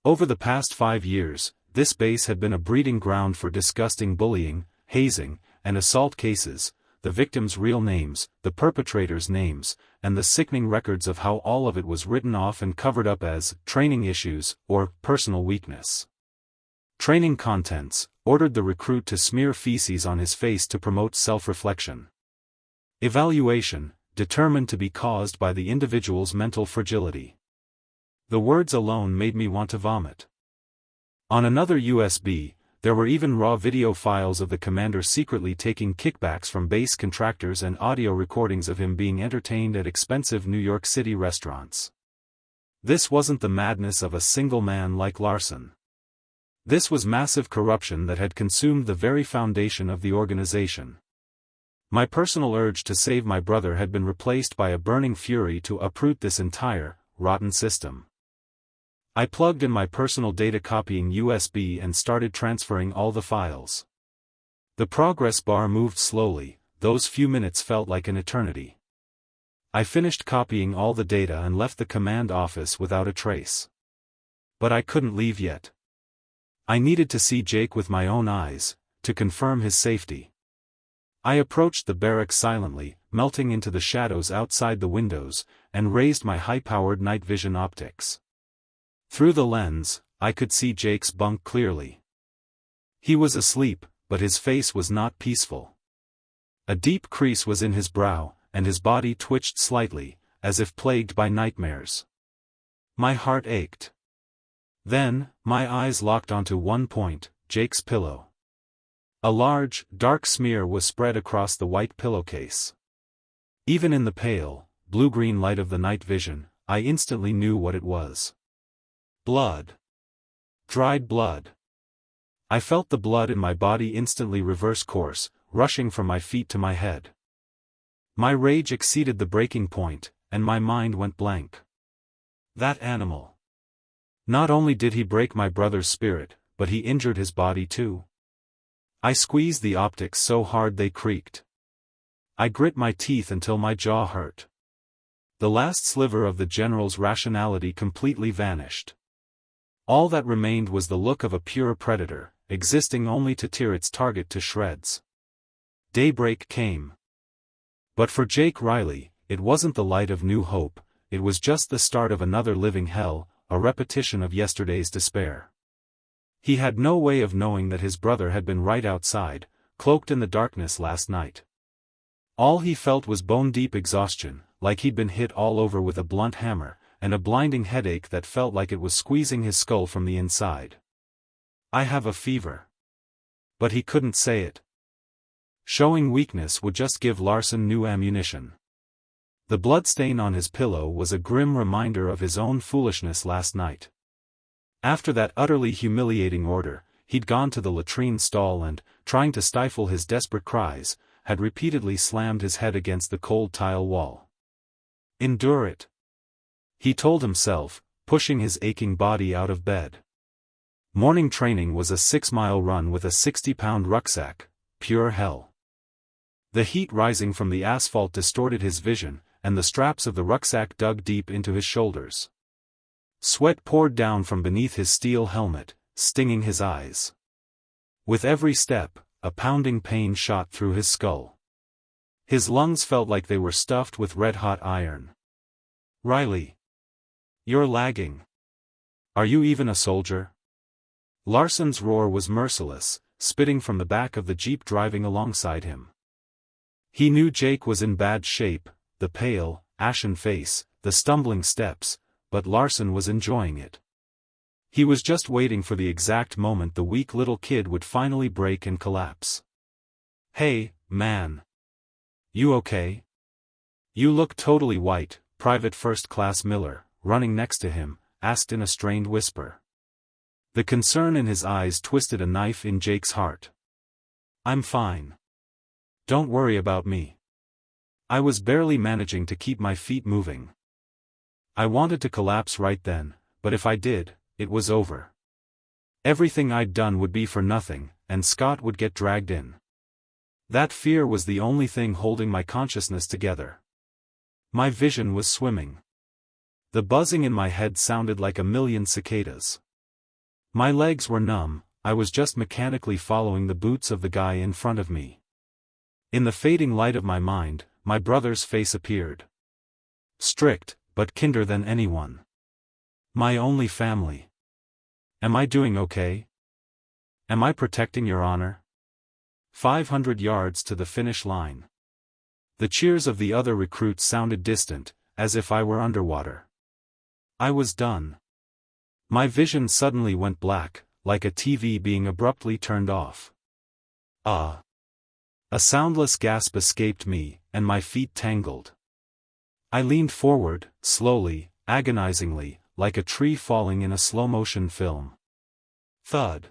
Over the past 5 years, this base had been a breeding ground for disgusting bullying, hazing, and assault cases, the victims' real names, the perpetrators' names, and the sickening records of how all of it was written off and covered up as training issues or personal weakness. Training contents: ordered the recruit to smear feces on his face to promote self-reflection. Evaluation: determined to be caused by the individual's mental fragility. The words alone made me want to vomit. On another USB, there were even raw video files of the commander secretly taking kickbacks from base contractors and audio recordings of him being entertained at expensive New York City restaurants. This wasn't the madness of a single man like Larson. This was massive corruption that had consumed the very foundation of the organization. My personal urge to save my brother had been replaced by a burning fury to uproot this entire, rotten system. I plugged in my personal data copying USB and started transferring all the files. The progress bar moved slowly, those few minutes felt like an eternity. I finished copying all the data and left the command office without a trace. But I couldn't leave yet. I needed to see Jake with my own eyes, to confirm his safety. I approached the barracks silently, melting into the shadows outside the windows, and raised my high-powered night vision optics. Through the lens, I could see Jake's bunk clearly. He was asleep, but his face was not peaceful. A deep crease was in his brow, and his body twitched slightly, as if plagued by nightmares. My heart ached. Then, my eyes locked onto one point: Jake's pillow. A large, dark smear was spread across the white pillowcase. Even in the pale, blue-green light of the night vision, I instantly knew what it was. Blood. Dried blood. I felt the blood in my body instantly reverse course, rushing from my feet to my head. My rage exceeded the breaking point, and my mind went blank. That animal. Not only did he break my brother's spirit, but he injured his body too. I squeezed the optics so hard they creaked. I grit my teeth until my jaw hurt. The last sliver of the general's rationality completely vanished. All that remained was the look of a pure predator, existing only to tear its target to shreds. Daybreak came. But for Jake Riley, it wasn't the light of new hope, it was just the start of another living hell, a repetition of yesterday's despair. He had no way of knowing that his brother had been right outside, cloaked in the darkness last night. All he felt was bone-deep exhaustion, like he'd been hit all over with a blunt hammer, and a blinding headache that felt like it was squeezing his skull from the inside. "I have a fever." But he couldn't say it. Showing weakness would just give Larson new ammunition. The bloodstain on his pillow was a grim reminder of his own foolishness last night. After that utterly humiliating order, he'd gone to the latrine stall and, trying to stifle his desperate cries, had repeatedly slammed his head against the cold tile wall. Endure it, he told himself, pushing his aching body out of bed. Morning training was a 6-mile run with a 60-pound rucksack, pure hell. The heat rising from the asphalt distorted his vision, and the straps of the rucksack dug deep into his shoulders. Sweat poured down from beneath his steel helmet, stinging his eyes. With every step, a pounding pain shot through his skull. His lungs felt like they were stuffed with red-hot iron. "Riley. You're lagging. Are you even a soldier?" Larson's roar was merciless, spitting from the back of the jeep driving alongside him. He knew Jake was in bad shape, the pale, ashen face, the stumbling steps, but Larson was enjoying it. He was just waiting for the exact moment the weak little kid would finally break and collapse. "Hey, man. You okay? You look totally white, Private First Class Miller, running next to him, asked in a strained whisper. The concern in his eyes twisted a knife in Jake's heart. I'm fine. Don't worry about me. I was barely managing to keep my feet moving. I wanted to collapse right then, but if I did, it was over. Everything I'd done would be for nothing, and Scott would get dragged in. That fear was the only thing holding my consciousness together. My vision was swimming. The buzzing in my head sounded like a million cicadas. My legs were numb, I was just mechanically following the boots of the guy in front of me. In the fading light of my mind, my brother's face appeared. Strict, but kinder than anyone. My only family. Am I doing okay? Am I protecting your honor? 500 yards to the finish line. The cheers of the other recruits sounded distant, as if I were underwater. I was done. My vision suddenly went black, like a TV being abruptly turned off. Ah! A soundless gasp escaped me, and my feet tangled. I leaned forward, slowly, agonizingly, like a tree falling in a slow-motion film. Thud.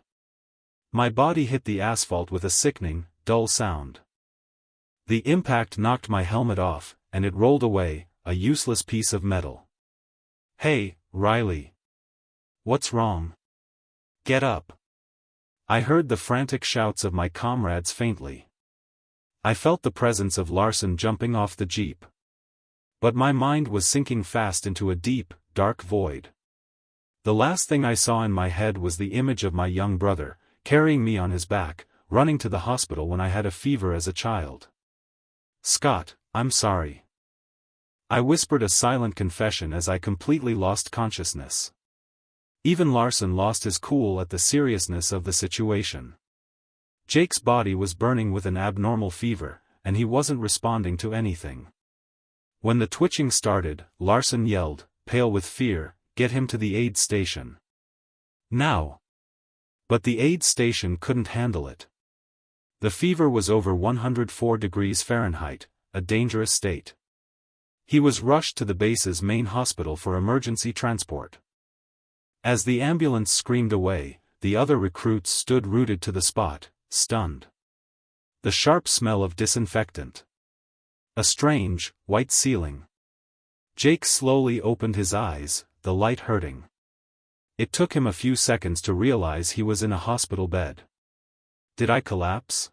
My body hit the asphalt with a sickening, dull sound. The impact knocked my helmet off, and it rolled away, a useless piece of metal. Hey, Riley. What's wrong? Get up. I heard the frantic shouts of my comrades faintly. I felt the presence of Larson jumping off the jeep. But my mind was sinking fast into a deep, dark void. The last thing I saw in my head was the image of my young brother, carrying me on his back, running to the hospital when I had a fever as a child. Scott, I'm sorry. I whispered a silent confession as I completely lost consciousness. Even Larson lost his cool at the seriousness of the situation. Jake's body was burning with an abnormal fever, and he wasn't responding to anything. When the twitching started, Larson yelled, pale with fear, "Get him to the aid station. Now!" But the aid station couldn't handle it. The fever was over 104 degrees Fahrenheit, a dangerous state. He was rushed to the base's main hospital for emergency transport. As the ambulance screamed away, the other recruits stood rooted to the spot, stunned. The sharp smell of disinfectant. A strange, white ceiling. Jake slowly opened his eyes, the light hurting. It took him a few seconds to realize he was in a hospital bed. Did I collapse?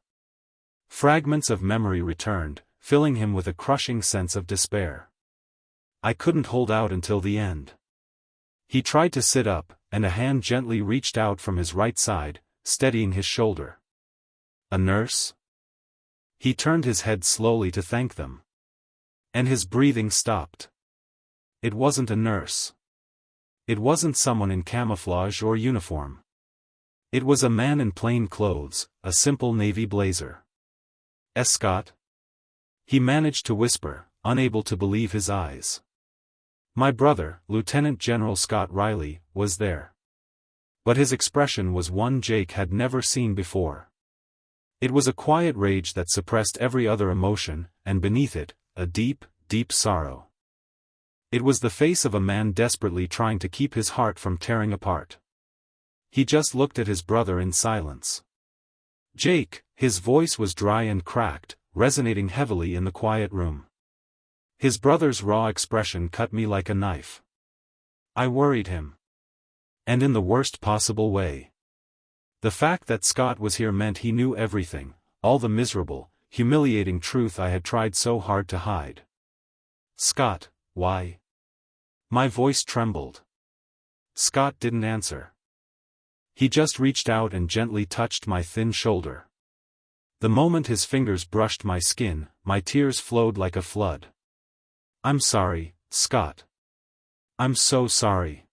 Fragments of memory returned, filling him with a crushing sense of despair. I couldn't hold out until the end. He tried to sit up, and a hand gently reached out from his right side, steadying his shoulder. A nurse? He turned his head slowly to thank them. And his breathing stopped. It wasn't a nurse. It wasn't someone in camouflage or uniform. It was a man in plain clothes, a simple navy blazer. Scott? He managed to whisper, unable to believe his eyes. My brother, Lieutenant General Scott Riley, was there. But his expression was one Jake had never seen before. It was a quiet rage that suppressed every other emotion, and beneath it, a deep, deep sorrow. It was the face of a man desperately trying to keep his heart from tearing apart. He just looked at his brother in silence. Jake, his voice was dry and cracked, resonating heavily in the quiet room. His brother's raw expression cut me like a knife. I worried him. And in the worst possible way. The fact that Scott was here meant he knew everything, all the miserable, humiliating truth I had tried so hard to hide. Scott, why? My voice trembled. Scott didn't answer. He just reached out and gently touched my thin shoulder. The moment his fingers brushed my skin, my tears flowed like a flood. I'm sorry, Scott. I'm so sorry.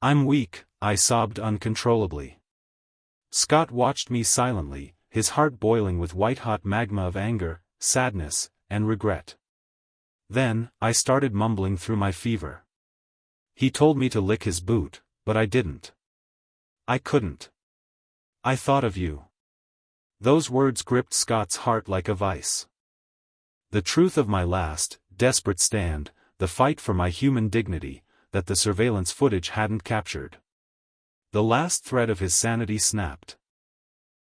I'm weak, I sobbed uncontrollably. Scott watched me silently, his heart boiling with white-hot magma of anger, sadness, and regret. Then, I started mumbling through my fever. He told me to lick his boot, but I didn't. I couldn't. I thought of you. Those words gripped Scott's heart like a vice. The truth of my last, desperate stand, the fight for my human dignity, that the surveillance footage hadn't captured. The last thread of his sanity snapped.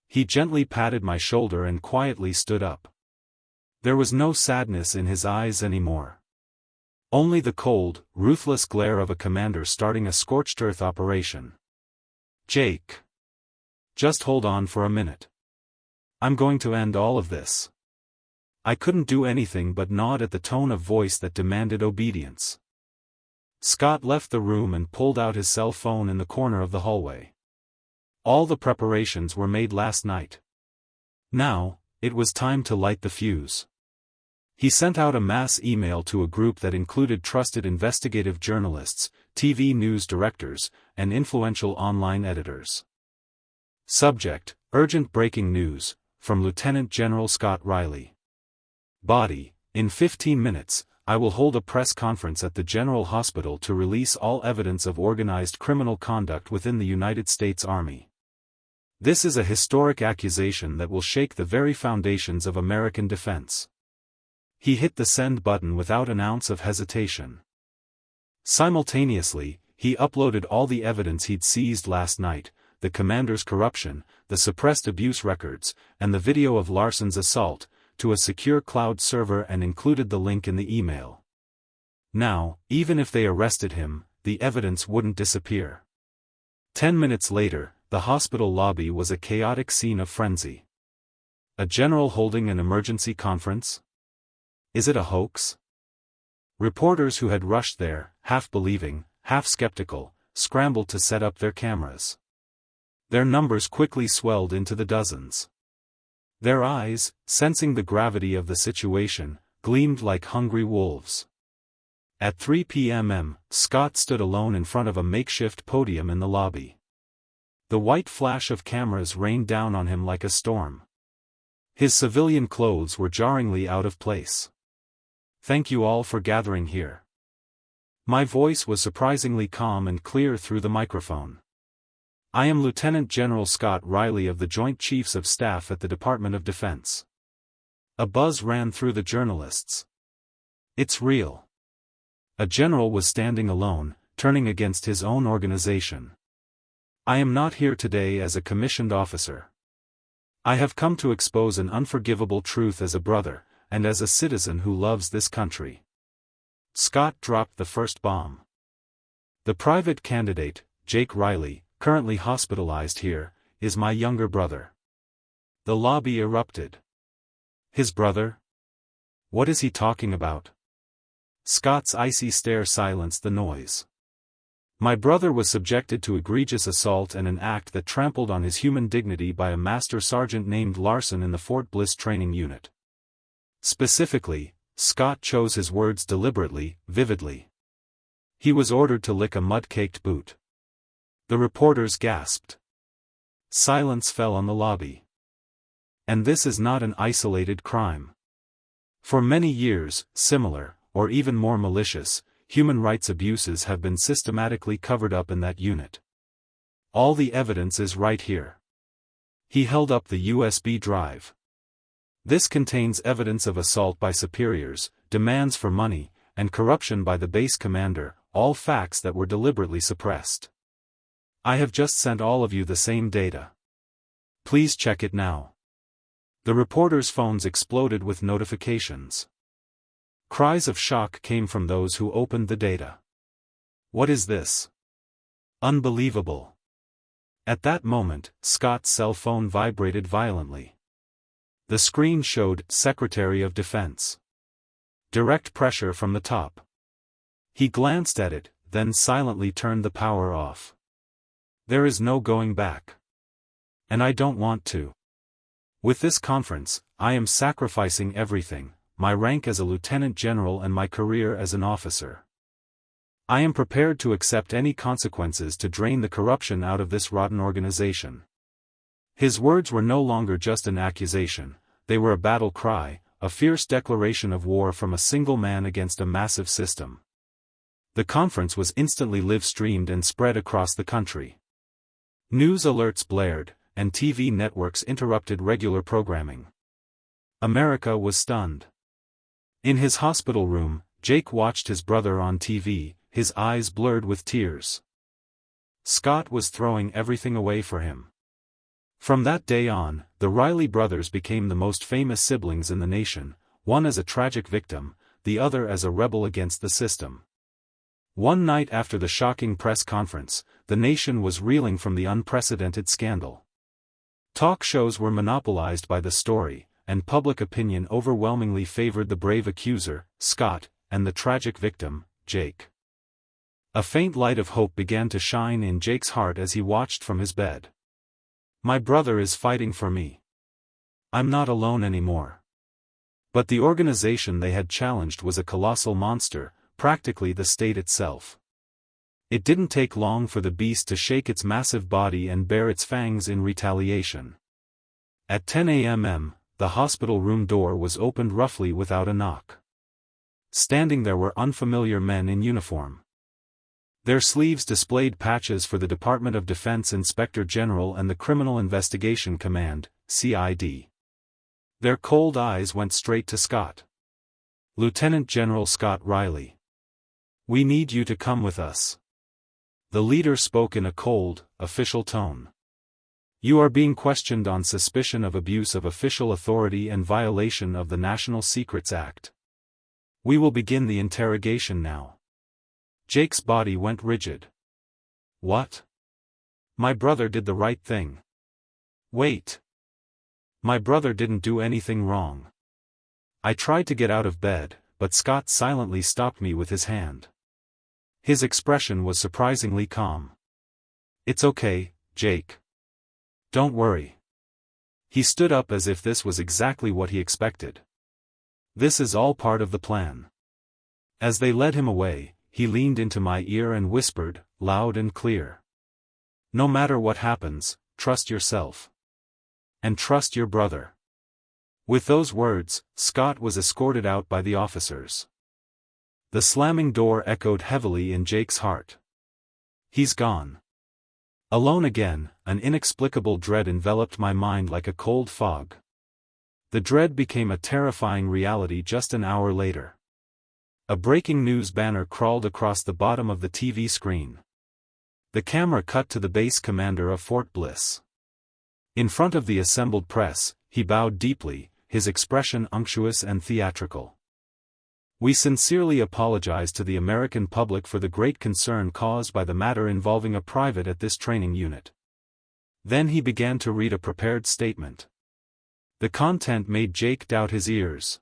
He gently patted my shoulder and quietly stood up. There was no sadness in his eyes anymore. Only the cold, ruthless glare of a commander starting a scorched earth operation. Jake. Just hold on for a minute. I'm going to end all of this. I couldn't do anything but nod at the tone of voice that demanded obedience. Scott left the room and pulled out his cell phone in the corner of the hallway. All the preparations were made last night. Now, it was time to light the fuse. He sent out a mass email to a group that included trusted investigative journalists, TV news directors, and influential online editors. Subject: Urgent breaking news, from Lieutenant General Scott Riley. Body: in 15 minutes, I will hold a press conference at the General Hospital to release all evidence of organized criminal conduct within the United States Army. This is a historic accusation that will shake the very foundations of American defense. He hit the send button without an ounce of hesitation. Simultaneously, he uploaded all the evidence he'd seized last night, the commander's corruption, the suppressed abuse records, and the video of Larson's assault, to a secure cloud server and included the link in the email. Now, even if they arrested him, the evidence wouldn't disappear. 10 minutes later, the hospital lobby was a chaotic scene of frenzy. A general holding an emergency conference? Is it a hoax? Reporters who had rushed there, half believing, half skeptical, scrambled to set up their cameras. Their numbers quickly swelled into the dozens. Their eyes, sensing the gravity of the situation, gleamed like hungry wolves. At 3 p.m., Scott stood alone in front of a makeshift podium in the lobby. The white flash of cameras rained down on him like a storm. His civilian clothes were jarringly out of place. Thank you all for gathering here. My voice was surprisingly calm and clear through the microphone. I am Lieutenant General Scott Riley of the Joint Chiefs of Staff at the Department of Defense. A buzz ran through the journalists. It's real. A general was standing alone, turning against his own organization. I am not here today as a commissioned officer. I have come to expose an unforgivable truth as a brother, and as a citizen who loves this country. Scott dropped the first bomb. The private candidate, Jake Riley, currently hospitalized here, is my younger brother. The lobby erupted. His brother? What is he talking about? Scott's icy stare silenced the noise. My brother was subjected to egregious assault and an act that trampled on his human dignity by a master sergeant named Larson in the Fort Bliss training unit. Specifically, Scott chose his words deliberately, vividly. He was ordered to lick a mud-caked boot. The reporters gasped. Silence fell on the lobby. And this is not an isolated crime. For many years, similar, or even more malicious, human rights abuses have been systematically covered up in that unit. All the evidence is right here. He held up the USB drive. This contains evidence of assault by superiors, demands for money, and corruption by the base commander, all facts that were deliberately suppressed. I have just sent all of you the same data. Please check it now. The reporters' phones exploded with notifications. Cries of shock came from those who opened the data. What is this? Unbelievable. At that moment, Scott's cell phone vibrated violently. The screen showed Secretary of Defense. Direct pressure from the top. He glanced at it, then silently turned the power off. There is no going back. And I don't want to. With this conference, I am sacrificing everything, my rank as a lieutenant general and my career as an officer. I am prepared to accept any consequences to drain the corruption out of this rotten organization. His words were no longer just an accusation, they were a battle cry, a fierce declaration of war from a single man against a massive system. The conference was instantly live-streamed and spread across the country. News alerts blared, and TV networks interrupted regular programming. America was stunned. In his hospital room, Jake watched his brother on TV, his eyes blurred with tears. Scott was throwing everything away for him. From that day on, the Riley brothers became the most famous siblings in the nation, one as a tragic victim, the other as a rebel against the system. One night after the shocking press conference, the nation was reeling from the unprecedented scandal. Talk shows were monopolized by the story, and public opinion overwhelmingly favored the brave accuser, Scott, and the tragic victim, Jake. A faint light of hope began to shine in Jake's heart as he watched from his bed. My brother is fighting for me. I'm not alone anymore. But the organization they had challenged was a colossal monster, practically the state itself. It didn't take long for the beast to shake its massive body and bare its fangs in retaliation. At 10 a.m., the hospital room door was opened roughly without a knock. Standing there were unfamiliar men in uniform. Their sleeves displayed patches for the Department of Defense Inspector General and the Criminal Investigation Command, CID. Their cold eyes went straight to Scott. Lieutenant General Scott Riley. We need you to come with us. The leader spoke in a cold, official tone. You are being questioned on suspicion of abuse of official authority and violation of the National Secrets Act. We will begin the interrogation now. Jake's body went rigid. What? My brother did the right thing. Wait. My brother didn't do anything wrong. I tried to get out of bed, but Scott silently stopped me with his hand. His expression was surprisingly calm. It's okay, Jake. Don't worry. He stood up as if this was exactly what he expected. This is all part of the plan. As they led him away, he leaned into my ear and whispered, loud and clear. No matter what happens, trust yourself. And trust your brother. With those words, Scott was escorted out by the officers. The slamming door echoed heavily in Jake's heart. He's gone. Alone again, an inexplicable dread enveloped my mind like a cold fog. The dread became a terrifying reality just an hour later. A breaking news banner crawled across the bottom of the TV screen. The camera cut to the base commander of Fort Bliss. In front of the assembled press, he bowed deeply, his expression unctuous and theatrical. We sincerely apologize to the American public for the great concern caused by the matter involving a private at this training unit. Then he began to read a prepared statement. The content made Jake doubt his ears.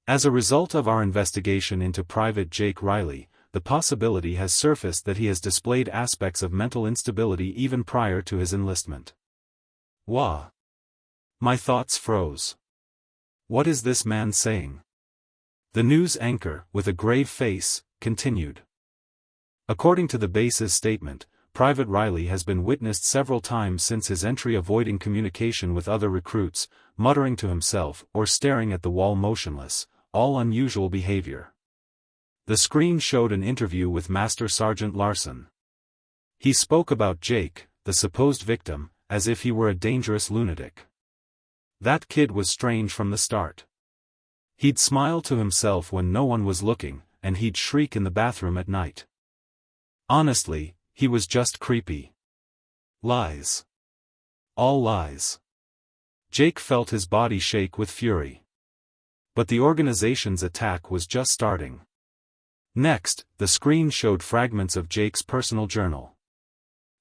As a result of our investigation into Private Jake Riley, the possibility has surfaced that he has displayed aspects of mental instability even prior to his enlistment. Wah! My thoughts froze. What is this man saying? The news anchor, with a grave face, continued. According to the base's statement, Private Riley has been witnessed several times since his entry avoiding communication with other recruits, muttering to himself or staring at the wall motionless, all unusual behavior. The screen showed an interview with Master Sergeant Larson. He spoke about Jake, the supposed victim, as if he were a dangerous lunatic. That kid was strange from the start. He'd smile to himself when no one was looking, and he'd shriek in the bathroom at night. Honestly, he was just creepy. Lies. All lies. Jake felt his body shake with fury. But the organization's attack was just starting. Next, the screen showed fragments of Jake's personal journal.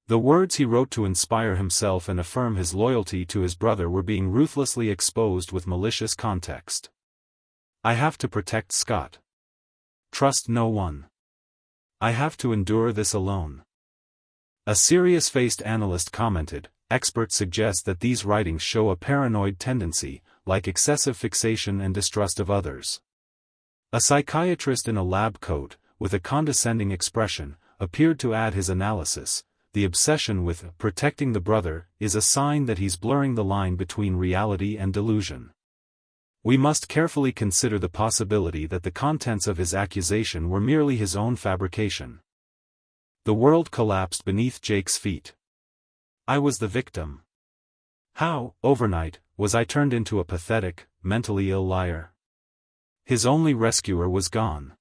The words he wrote to inspire himself and affirm his loyalty to his brother were being ruthlessly exposed with malicious context. I have to protect Scott. Trust no one. I have to endure this alone. A serious-faced analyst commented, experts suggest that these writings show a paranoid tendency, like excessive fixation and distrust of others. A psychiatrist in a lab coat, with a condescending expression, appeared to add his analysis. The obsession with protecting the brother is a sign that he's blurring the line between reality and delusion. We must carefully consider the possibility that the contents of his accusation were merely his own fabrication. The world collapsed beneath Jake's feet. I was the victim. How, overnight, was I turned into a pathetic, mentally ill liar? His only rescuer was gone.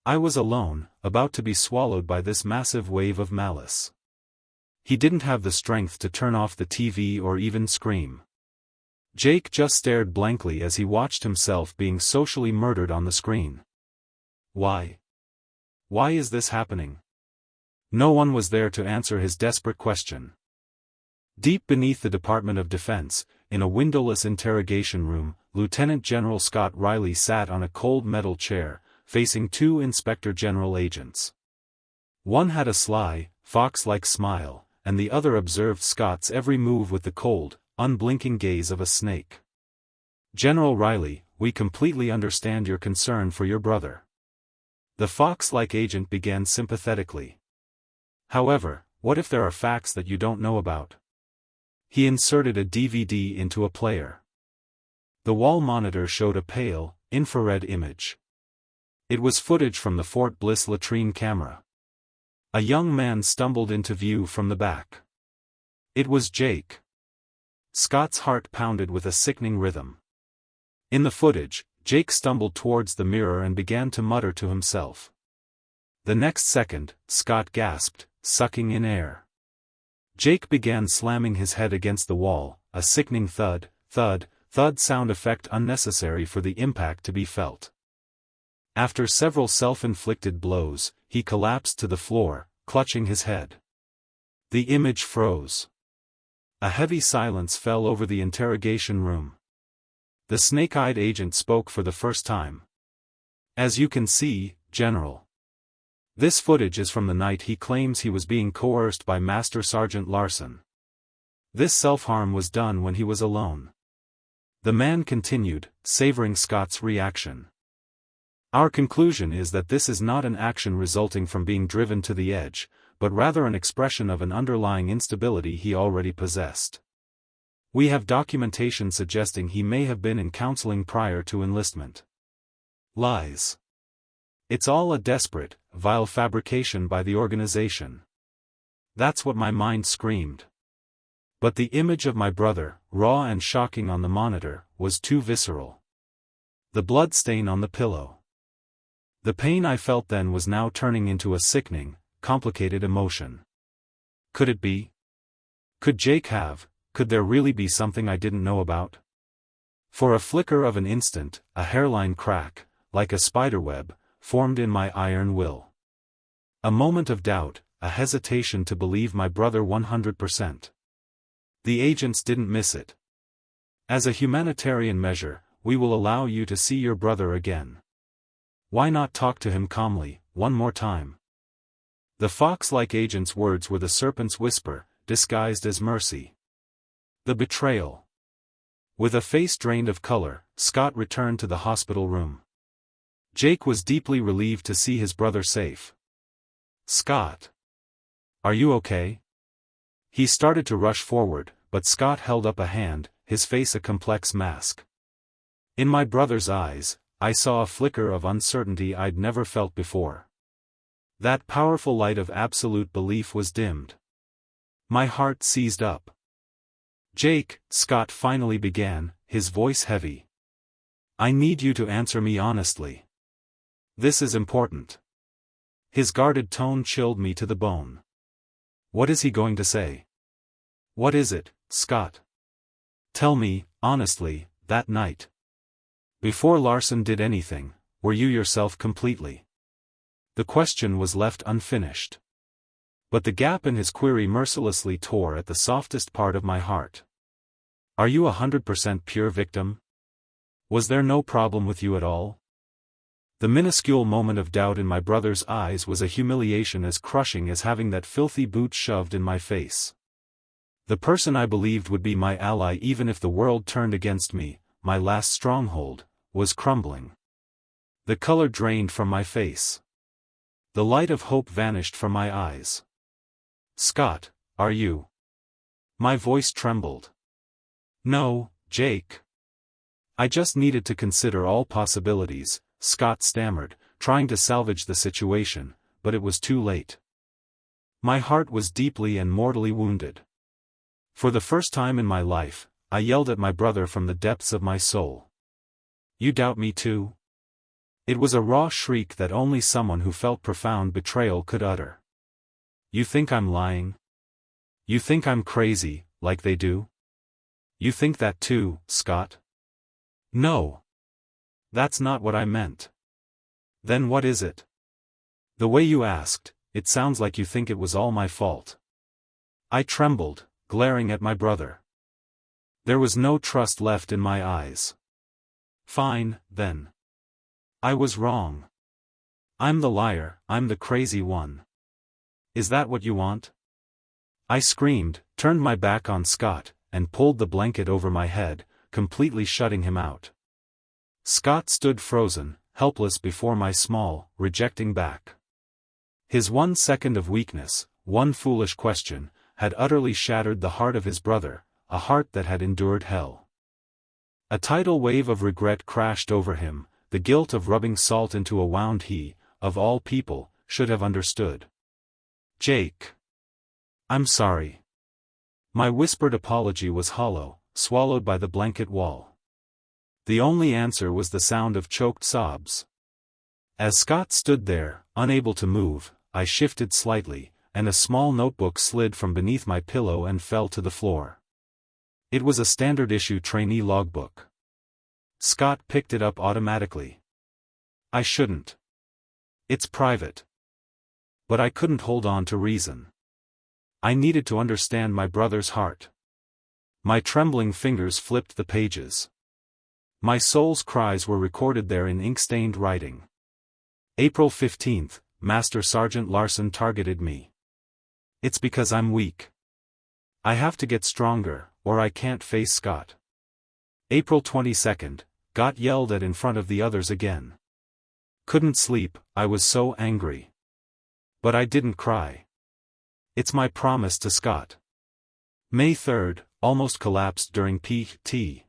I was alone, about to be swallowed by this massive wave of malice. He didn't have the strength to turn off the TV or even scream. Jake just stared blankly as he watched himself being socially murdered on the screen. Why? Why is this happening? No one was there to answer his desperate question. Deep beneath the Department of Defense, in a windowless interrogation room, Lieutenant General Scott Riley sat on a cold metal chair, facing two Inspector General agents. One had a sly, fox-like smile, and the other observed Scott's every move with the cold, unblinking gaze of a snake. "General Riley, we completely understand your concern for your brother." The fox-like agent began sympathetically. "However, what if there are facts that you don't know about?" He inserted a DVD into a player. The wall monitor showed a pale, infrared image. It was footage from the Fort Bliss latrine camera. A young man stumbled into view from the back. It was Jake. Scott's heart pounded with a sickening rhythm. In the footage, Jake stumbled towards the mirror and began to mutter to himself. The next second, Scott gasped, sucking in air. Jake began slamming his head against the wall, a sickening thud, thud, thud sound effect unnecessary for the impact to be felt. After several self-inflicted blows, he collapsed to the floor, clutching his head. The image froze. A heavy silence fell over the interrogation room. The snake-eyed agent spoke for the first time. "As you can see, General. This footage is from the night he claims he was being coerced by Master Sergeant Larson. This self-harm was done when he was alone." The man continued, savoring Scott's reaction. "Our conclusion is that this is not an action resulting from being driven to the edge, but rather an expression of an underlying instability he already possessed. We have documentation suggesting he may have been in counseling prior to enlistment." Lies. It's all a desperate, vile fabrication by the organization. That's what my mind screamed. But the image of my brother, raw and shocking on the monitor, was too visceral. The blood stain on the pillow. The pain I felt then was now turning into a sickening, complicated emotion. Could it be? Could there really be something I didn't know about? For a flicker of an instant, a hairline crack, like a spiderweb, formed in my iron will. A moment of doubt, a hesitation to believe my brother 100%. The agents didn't miss it. "As a humanitarian measure, we will allow you to see your brother again. Why not talk to him calmly, one more time?" The fox-like agent's words were the serpent's whisper, disguised as mercy. The betrayal. With a face drained of color, Scott returned to the hospital room. Jake was deeply relieved to see his brother safe. "Scott. Are you okay?" He started to rush forward, but Scott held up a hand, his face a complex mask. In my brother's eyes, I saw a flicker of uncertainty I'd never felt before. That powerful light of absolute belief was dimmed. My heart seized up. "Jake," Scott finally began, his voice heavy. "I need you to answer me honestly. This is important." His guarded tone chilled me to the bone. What is he going to say? "What is it, Scott? Tell me, honestly, that night. Before Larson did anything, were you yourself completely?" The question was left unfinished. But the gap in his query mercilessly tore at the softest part of my heart. "Are you 100% pure victim? Was there no problem with you at all?" The minuscule moment of doubt in my brother's eyes was a humiliation as crushing as having that filthy boot shoved in my face. The person I believed would be my ally even if the world turned against me, my last stronghold, was crumbling. The color drained from my face. The light of hope vanished from my eyes. "Scott, are you?" My voice trembled. "No, Jake. I just needed to consider all possibilities," Scott stammered, trying to salvage the situation, but it was too late. My heart was deeply and mortally wounded. For the first time in my life, I yelled at my brother from the depths of my soul. "You doubt me too? It was a raw shriek that only someone who felt profound betrayal could utter. You think I'm lying? You think I'm crazy, like they do? You think that too, Scott? No. That's not what I meant. Then what is it? The way you asked, it sounds like you think it was all my fault. I trembled, glaring at my brother. There was no trust left in my eyes. Fine, then. I was wrong. I'm the liar, I'm the crazy one. Is that what you want? I screamed, turned my back on Scott, and pulled the blanket over my head, completely shutting him out. Scott stood frozen, helpless before my small, rejecting back. His 1 second of weakness, one foolish question, had utterly shattered the heart of his brother, a heart that had endured hell. A tidal wave of regret crashed over him, the guilt of rubbing salt into a wound he, of all people, should have understood. Jake. I'm sorry. My whispered apology was hollow, swallowed by the blanket wall. The only answer was the sound of choked sobs. As Scott stood there, unable to move, I shifted slightly, and a small notebook slid from beneath my pillow and fell to the floor. It was a standard-issue trainee logbook. Scott picked it up automatically. I shouldn't. It's private. But I couldn't hold on to reason. I needed to understand my brother's heart. My trembling fingers flipped the pages. My soul's cries were recorded there in ink-stained writing. April 15th, Master Sergeant Larson targeted me. It's because I'm weak. I have to get stronger, or I can't face Scott. April 22nd, got yelled at in front of the others again. Couldn't sleep, I was so angry. But I didn't cry. It's my promise to Scott. May 3rd, almost collapsed during PT.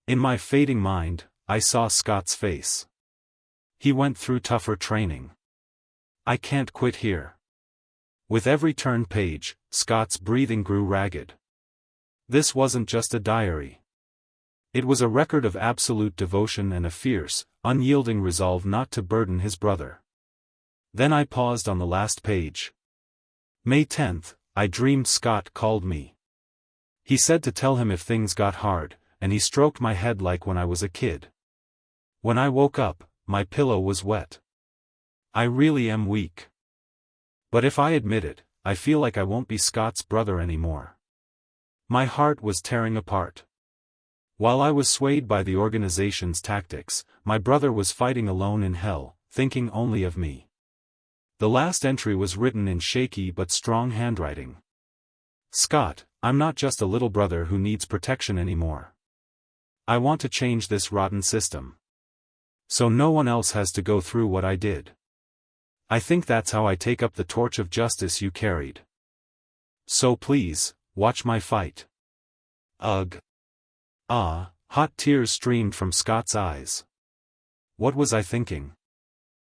In my fading mind, I saw Scott's face. He went through tougher training. I can't quit here. With every turned page, Scott's breathing grew ragged. This wasn't just a diary. It was a record of absolute devotion and a fierce, unyielding resolve not to burden his brother. Then I paused on the last page. May 10th, I dreamed Scott called me. He said to tell him if things got hard, and he stroked my head like when I was a kid. When I woke up, my pillow was wet. I really am weak. But if I admit it, I feel like I won't be Scott's brother anymore. My heart was tearing apart. While I was swayed by the organization's tactics, my brother was fighting alone in hell, thinking only of me. The last entry was written in shaky but strong handwriting. Scott, I'm not just a little brother who needs protection anymore. I want to change this rotten system. So no one else has to go through what I did. I think that's how I take up the torch of justice you carried. So please, watch my fight. Ugh. Ah, hot tears streamed from Scott's eyes. What was I thinking?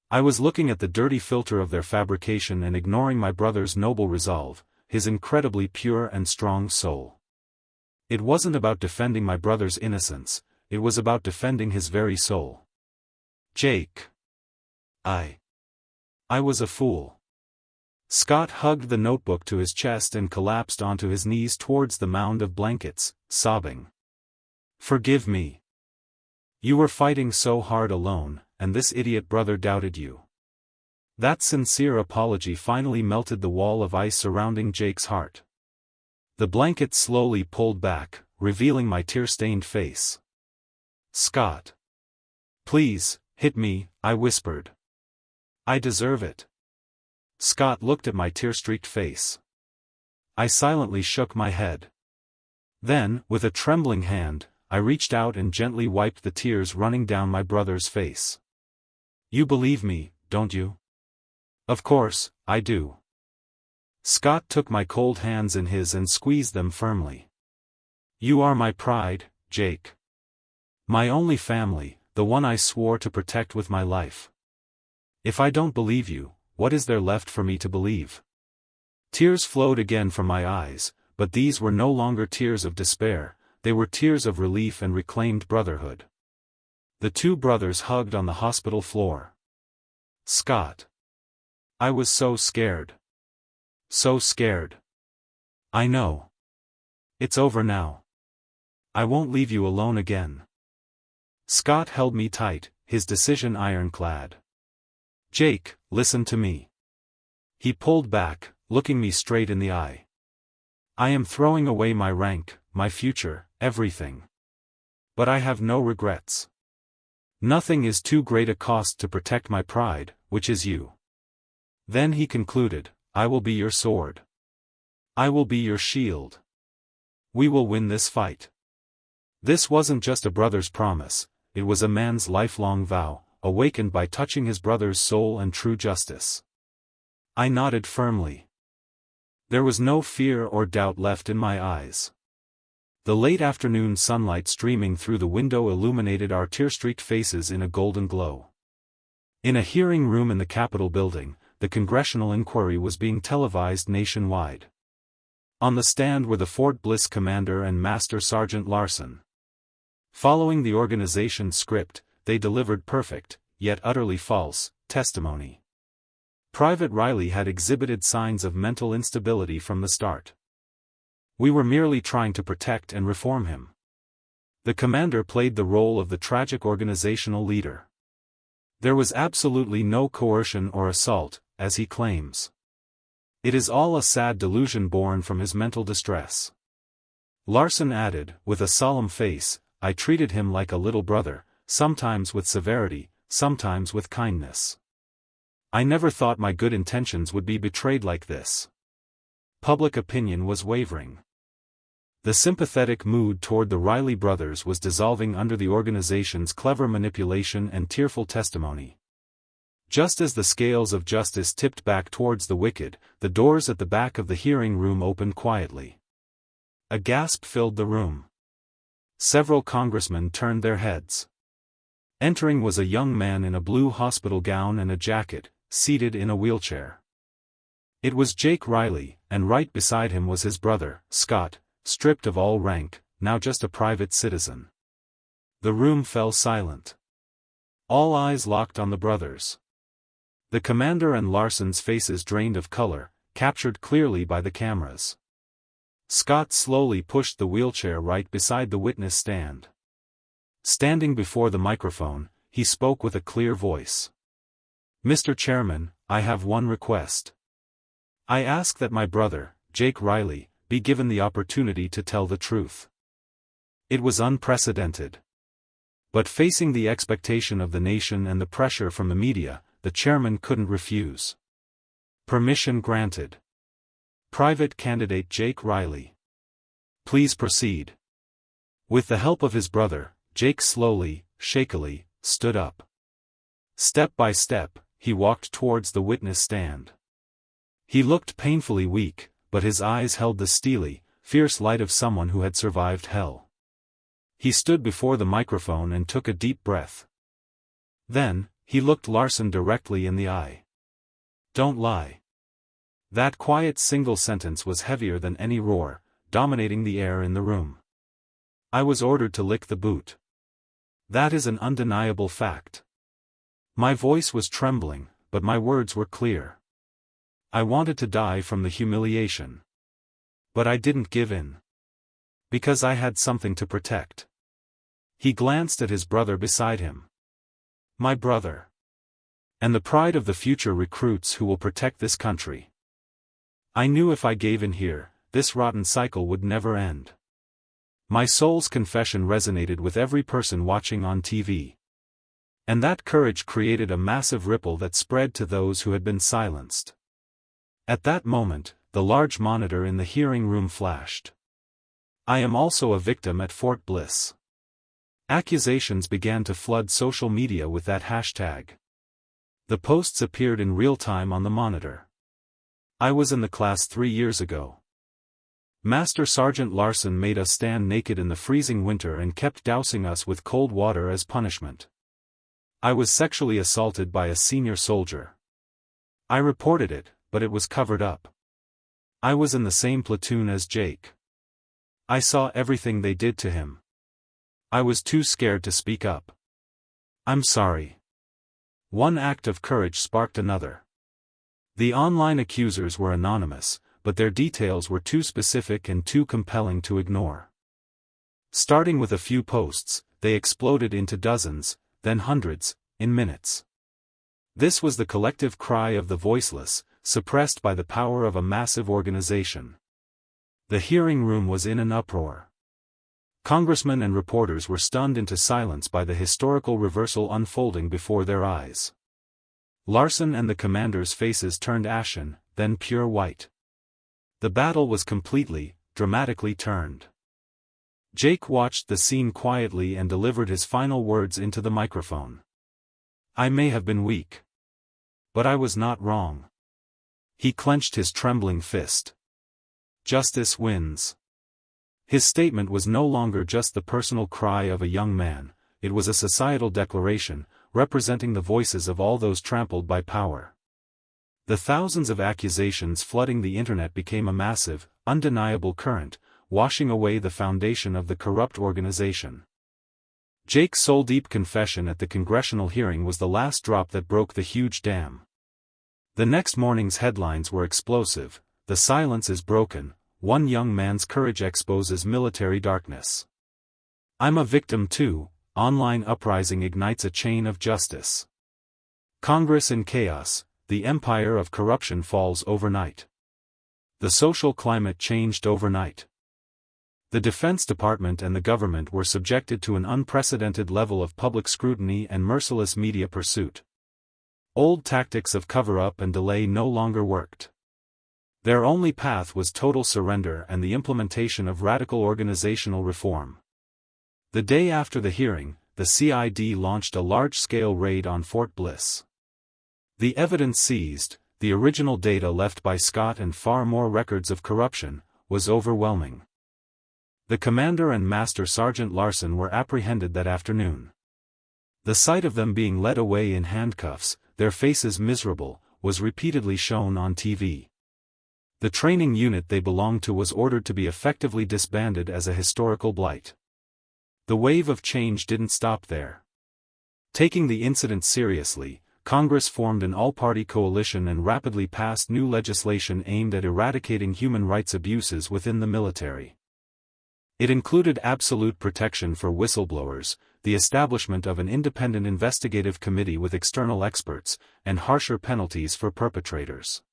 I was looking at the dirty filter of their fabrication and ignoring my brother's noble resolve, his incredibly pure and strong soul. It wasn't about defending my brother's innocence, it was about defending his very soul. Jake. I was a fool. Scott hugged the notebook to his chest and collapsed onto his knees towards the mound of blankets, sobbing. Forgive me. You were fighting so hard alone, and this idiot brother doubted you. That sincere apology finally melted the wall of ice surrounding Jake's heart. The blanket slowly pulled back, revealing my tear-stained face. Scott. Please, hit me, I whispered. I deserve it. Scott looked at my tear-streaked face. I silently shook my head. Then, with a trembling hand, I reached out and gently wiped the tears running down my brother's face. You believe me, don't you? Of course, I do. Scott took my cold hands in his and squeezed them firmly. You are my pride, Jake. My only family, the one I swore to protect with my life. If I don't believe you, what is there left for me to believe? Tears flowed again from my eyes, but these were no longer tears of despair, they were tears of relief and reclaimed brotherhood. The two brothers hugged on the hospital floor. Scott. I was so scared. So scared. I know. It's over now. I won't leave you alone again. Scott held me tight, his decision ironclad. Jake, listen to me. He pulled back, looking me straight in the eye. I am throwing away my rank, my future, everything. But I have no regrets. Nothing is too great a cost to protect my pride, which is you. Then he concluded, I will be your sword. I will be your shield. We will win this fight. This wasn't just a brother's promise, it was a man's lifelong vow, awakened by touching his brother's soul and true justice. I nodded firmly. There was no fear or doubt left in my eyes. The late afternoon sunlight streaming through the window illuminated our tear-streaked faces in a golden glow. In a hearing room in the Capitol building, the congressional inquiry was being televised nationwide. On the stand were the Fort Bliss commander and Master Sergeant Larson. Following the organization's script, they delivered perfect, yet utterly false, testimony. Private Riley had exhibited signs of mental instability from the start. We were merely trying to protect and reform him. The commander played the role of the tragic organizational leader. There was absolutely no coercion or assault, as he claims. It is all a sad delusion born from his mental distress. Larson added, with a solemn face, I treated him like a little brother, sometimes with severity, sometimes with kindness. I never thought my good intentions would be betrayed like this. Public opinion was wavering. The sympathetic mood toward the Riley brothers was dissolving under the organization's clever manipulation and tearful testimony. Just as the scales of justice tipped back towards the wicked, the doors at the back of the hearing room opened quietly. A gasp filled the room. Several congressmen turned their heads. Entering was a young man in a blue hospital gown and a jacket, seated in a wheelchair. It was Jake Riley, and right beside him was his brother, Scott, stripped of all rank, now just a private citizen. The room fell silent. All eyes locked on the brothers. The commander and Larson's faces drained of color, captured clearly by the cameras. Scott slowly pushed the wheelchair right beside the witness stand. Standing before the microphone, he spoke with a clear voice. Mr. Chairman, I have one request. I ask that my brother, Jake Riley, be given the opportunity to tell the truth. It was unprecedented. But facing the expectation of the nation and the pressure from the media, the chairman couldn't refuse. Permission granted. Private candidate Jake Riley. Please proceed. With the help of his brother, Jake slowly, shakily, stood up. Step by step, he walked towards the witness stand. He looked painfully weak, but his eyes held the steely, fierce light of someone who had survived hell. He stood before the microphone and took a deep breath. Then, he looked Larson directly in the eye. Don't lie. That quiet single sentence was heavier than any roar, dominating the air in the room. I was ordered to lick the boot. That is an undeniable fact. My voice was trembling, but my words were clear. I wanted to die from the humiliation. But I didn't give in. Because I had something to protect. He glanced at his brother beside him. My brother. And the pride of the future recruits who will protect this country. I knew if I gave in here, this rotten cycle would never end. My soul's confession resonated with every person watching on TV. And that courage created a massive ripple that spread to those who had been silenced. At that moment, the large monitor in the hearing room flashed. I am also a victim at Fort Bliss. Accusations began to flood social media with that hashtag. The posts appeared in real time on the monitor. I was in the class 3 years ago. Master Sergeant Larson made us stand naked in the freezing winter and kept dousing us with cold water as punishment. I was sexually assaulted by a senior soldier. I reported it, but it was covered up. I was in the same platoon as Jake. I saw everything they did to him. I was too scared to speak up. I'm sorry. One act of courage sparked another. The online accusers were anonymous, but their details were too specific and too compelling to ignore. Starting with a few posts, they exploded into dozens, then hundreds, in minutes. This was the collective cry of the voiceless, suppressed by the power of a massive organization. The hearing room was in an uproar. Congressmen and reporters were stunned into silence by the historical reversal unfolding before their eyes. Larson and the commander's faces turned ashen, then pure white. The battle was completely, dramatically turned. Jake watched the scene quietly and delivered his final words into the microphone. I may have been weak. But I was not wrong. He clenched his trembling fist. Justice wins. His statement was no longer just the personal cry of a young man, it was a societal declaration, representing the voices of all those trampled by power. The thousands of accusations flooding the internet became a massive, undeniable current, washing away the foundation of the corrupt organization. Jake's soul-deep confession at the congressional hearing was the last drop that broke the huge dam. The next morning's headlines were explosive. The silence is broken, one young man's courage exposes military darkness. I'm a victim too, online uprising ignites a chain of justice. Congress in chaos, the empire of corruption falls overnight. The social climate changed overnight. The Defense Department and the government were subjected to an unprecedented level of public scrutiny and merciless media pursuit. Old tactics of cover-up and delay no longer worked. Their only path was total surrender and the implementation of radical organizational reform. The day after the hearing, the CID launched a large-scale raid on Fort Bliss. The evidence seized, the original data left by Scott and far more records of corruption, was overwhelming. The commander and Master Sergeant Larson were apprehended that afternoon. The sight of them being led away in handcuffs, their faces miserable, was repeatedly shown on TV. The training unit they belonged to was ordered to be effectively disbanded as a historical blight. The wave of change didn't stop there. Taking the incident seriously, Congress formed an all-party coalition and rapidly passed new legislation aimed at eradicating human rights abuses within the military. It included absolute protection for whistleblowers, the establishment of an independent investigative committee with external experts, and harsher penalties for perpetrators.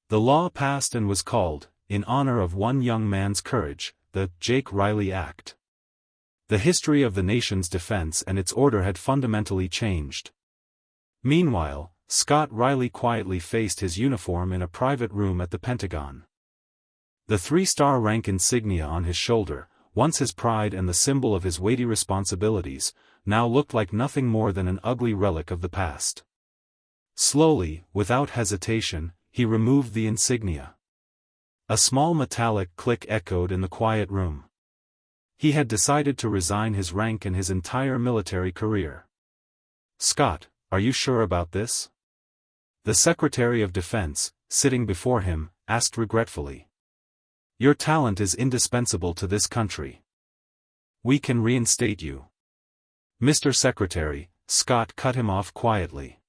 The law passed and was called, in honor of one young man's courage, the Jake Riley Act. The history of the nation's defense and its order had fundamentally changed. Meanwhile, Scott Riley quietly faced his uniform in a private room at the Pentagon. The 3-star rank insignia on his shoulder, once his pride and the symbol of his weighty responsibilities, now looked like nothing more than an ugly relic of the past. Slowly, without hesitation, he removed the insignia. A small metallic click echoed in the quiet room. He had decided to resign his rank and his entire military career. Scott, are you sure about this? The Secretary of Defense, sitting before him, asked regretfully. Your talent is indispensable to this country. We can reinstate you. Mr. Secretary, Scott cut him off quietly.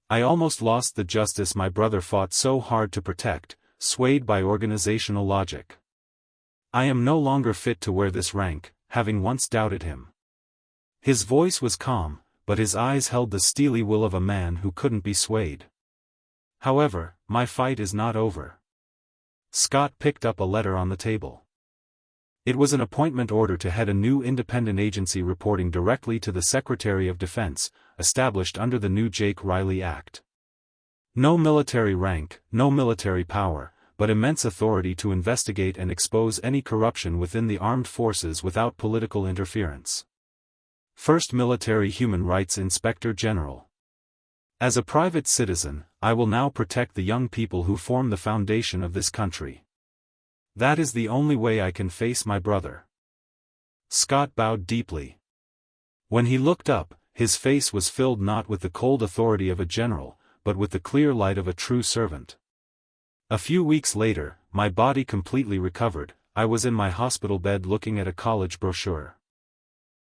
I almost lost the justice my brother fought so hard to protect, swayed by organizational logic. I am no longer fit to wear this rank, having once doubted him. His voice was calm, but his eyes held the steely will of a man who couldn't be swayed. However, my fight is not over. Scott picked up a letter on the table. It was an appointment order to head a new independent agency reporting directly to the Secretary of Defense, established under the new Jake Riley Act. No military rank, no military power, but immense authority to investigate and expose any corruption within the armed forces without political interference. First Military Human Rights Inspector General. As a private citizen, I will now protect the young people who form the foundation of this country. That is the only way I can face my brother. Scott bowed deeply. When he looked up, his face was filled not with the cold authority of a general, but with the clear light of a true servant. A few weeks later, my body completely recovered, I was in my hospital bed looking at a college brochure.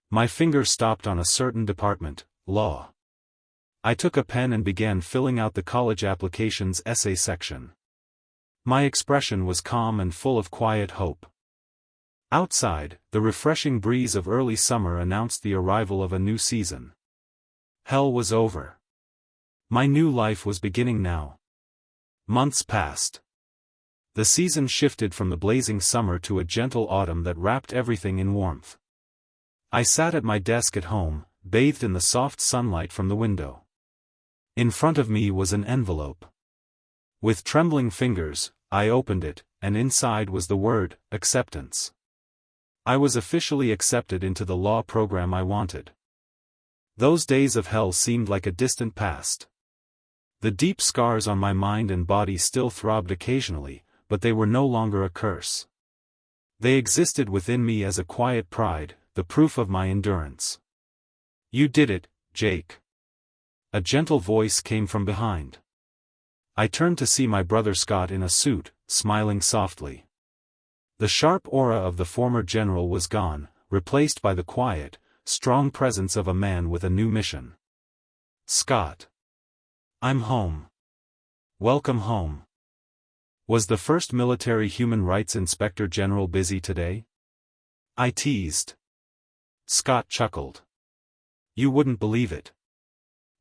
My finger stopped on a certain department, law. I took a pen and began filling out the college application's essay section. My expression was calm and full of quiet hope. Outside, the refreshing breeze of early summer announced the arrival of a new season. Hell was over. My new life was beginning now. Months passed. The season shifted from the blazing summer to a gentle autumn that wrapped everything in warmth. I sat at my desk at home, bathed in the soft sunlight from the window. In front of me was an envelope. With trembling fingers, I opened it, and inside was the word, acceptance. I was officially accepted into the law program I wanted. Those days of hell seemed like a distant past. The deep scars on my mind and body still throbbed occasionally, but they were no longer a curse. They existed within me as a quiet pride, the proof of my endurance. "You did it, Jake." A gentle voice came from behind. I turned to see my brother Scott in a suit, smiling softly. The sharp aura of the former general was gone, replaced by the quiet, strong presence of a man with a new mission. "Scott. I'm home. Welcome home." Was the first military human rights inspector general busy today? I teased. Scott chuckled. "You wouldn't believe it.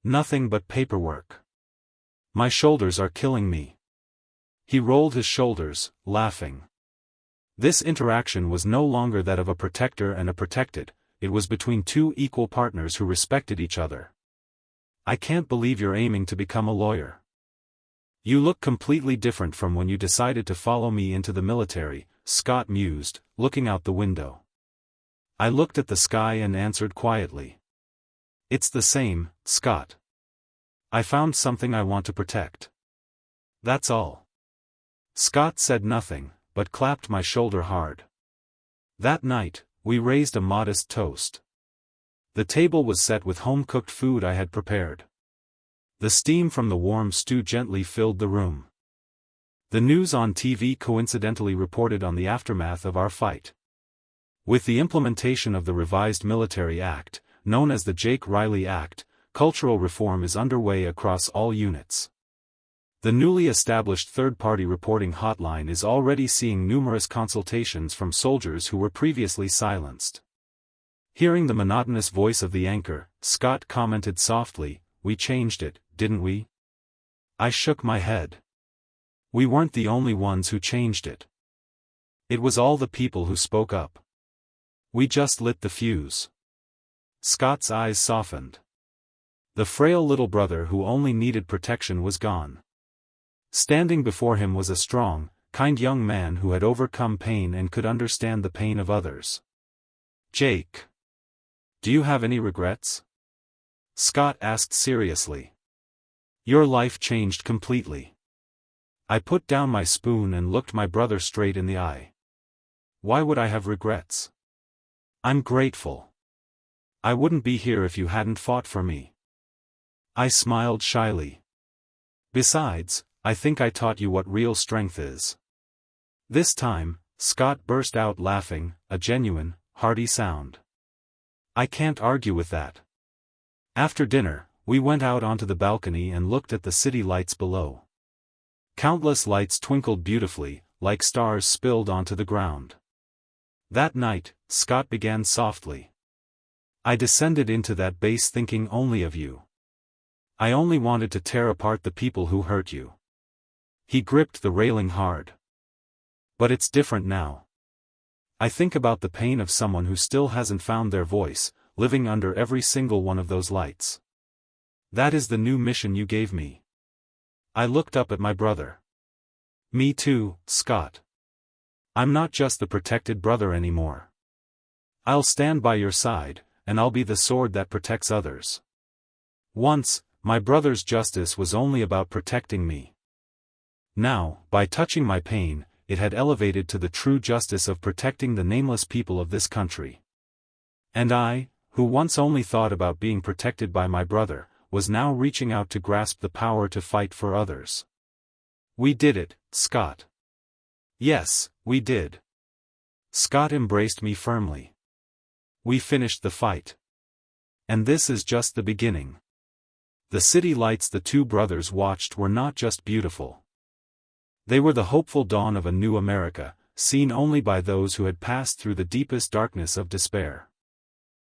Nothing but paperwork. My shoulders are killing me." He rolled his shoulders, laughing. This interaction was no longer that of a protector and a protected, it was between two equal partners who respected each other. "I can't believe you're aiming to become a lawyer. You look completely different from when you decided to follow me into the military," Scott mused, looking out the window. I looked at the sky and answered quietly. "It's the same, Scott. I found something I want to protect. That's all." Scott said nothing, but clapped my shoulder hard. That night, we raised a modest toast. The table was set with home-cooked food I had prepared. The steam from the warm stew gently filled the room. The news on TV coincidentally reported on the aftermath of our fight. With the implementation of the revised Military Act, known as the Jake Riley Act, cultural reform is underway across all units. The newly established third-party reporting hotline is already seeing numerous consultations from soldiers who were previously silenced. Hearing the monotonous voice of the anchor, Scott commented softly, "We changed it, didn't we?" I shook my head. We weren't the only ones who changed it. It was all the people who spoke up. We just lit the fuse. Scott's eyes softened. The frail little brother who only needed protection was gone. Standing before him was a strong, kind young man who had overcome pain and could understand the pain of others. "Jake. Do you have any regrets?" Scott asked seriously. "Your life changed completely." I put down my spoon and looked my brother straight in the eye. "Why would I have regrets? I'm grateful. I wouldn't be here if you hadn't fought for me." I smiled shyly. "Besides, I think I taught you what real strength is." This time, Scott burst out laughing, a genuine, hearty sound. I can't argue with that. After dinner, we went out onto the balcony and looked at the city lights below. Countless lights twinkled beautifully, like stars spilled onto the ground. That night, Scott began softly. "I descended into that base thinking only of you. I only wanted to tear apart the people who hurt you." He gripped the railing hard. "But it's different now. I think about the pain of someone who still hasn't found their voice, living under every single one of those lights. That is the new mission you gave me." I looked up at my brother. "Me too, Scott. I'm not just the protected brother anymore. I'll stand by your side, and I'll be the sword that protects others." Once, my brother's justice was only about protecting me. Now, by touching my pain, it had elevated to the true justice of protecting the nameless people of this country. And I, who once only thought about being protected by my brother, was now reaching out to grasp the power to fight for others. "We did it, Scott." "Yes, we did." Scott embraced me firmly. "We finished the fight. And this is just the beginning. The city lights the two brothers watched were not just beautiful. They were the hopeful dawn of a new America, seen only by those who had passed through the deepest darkness of despair.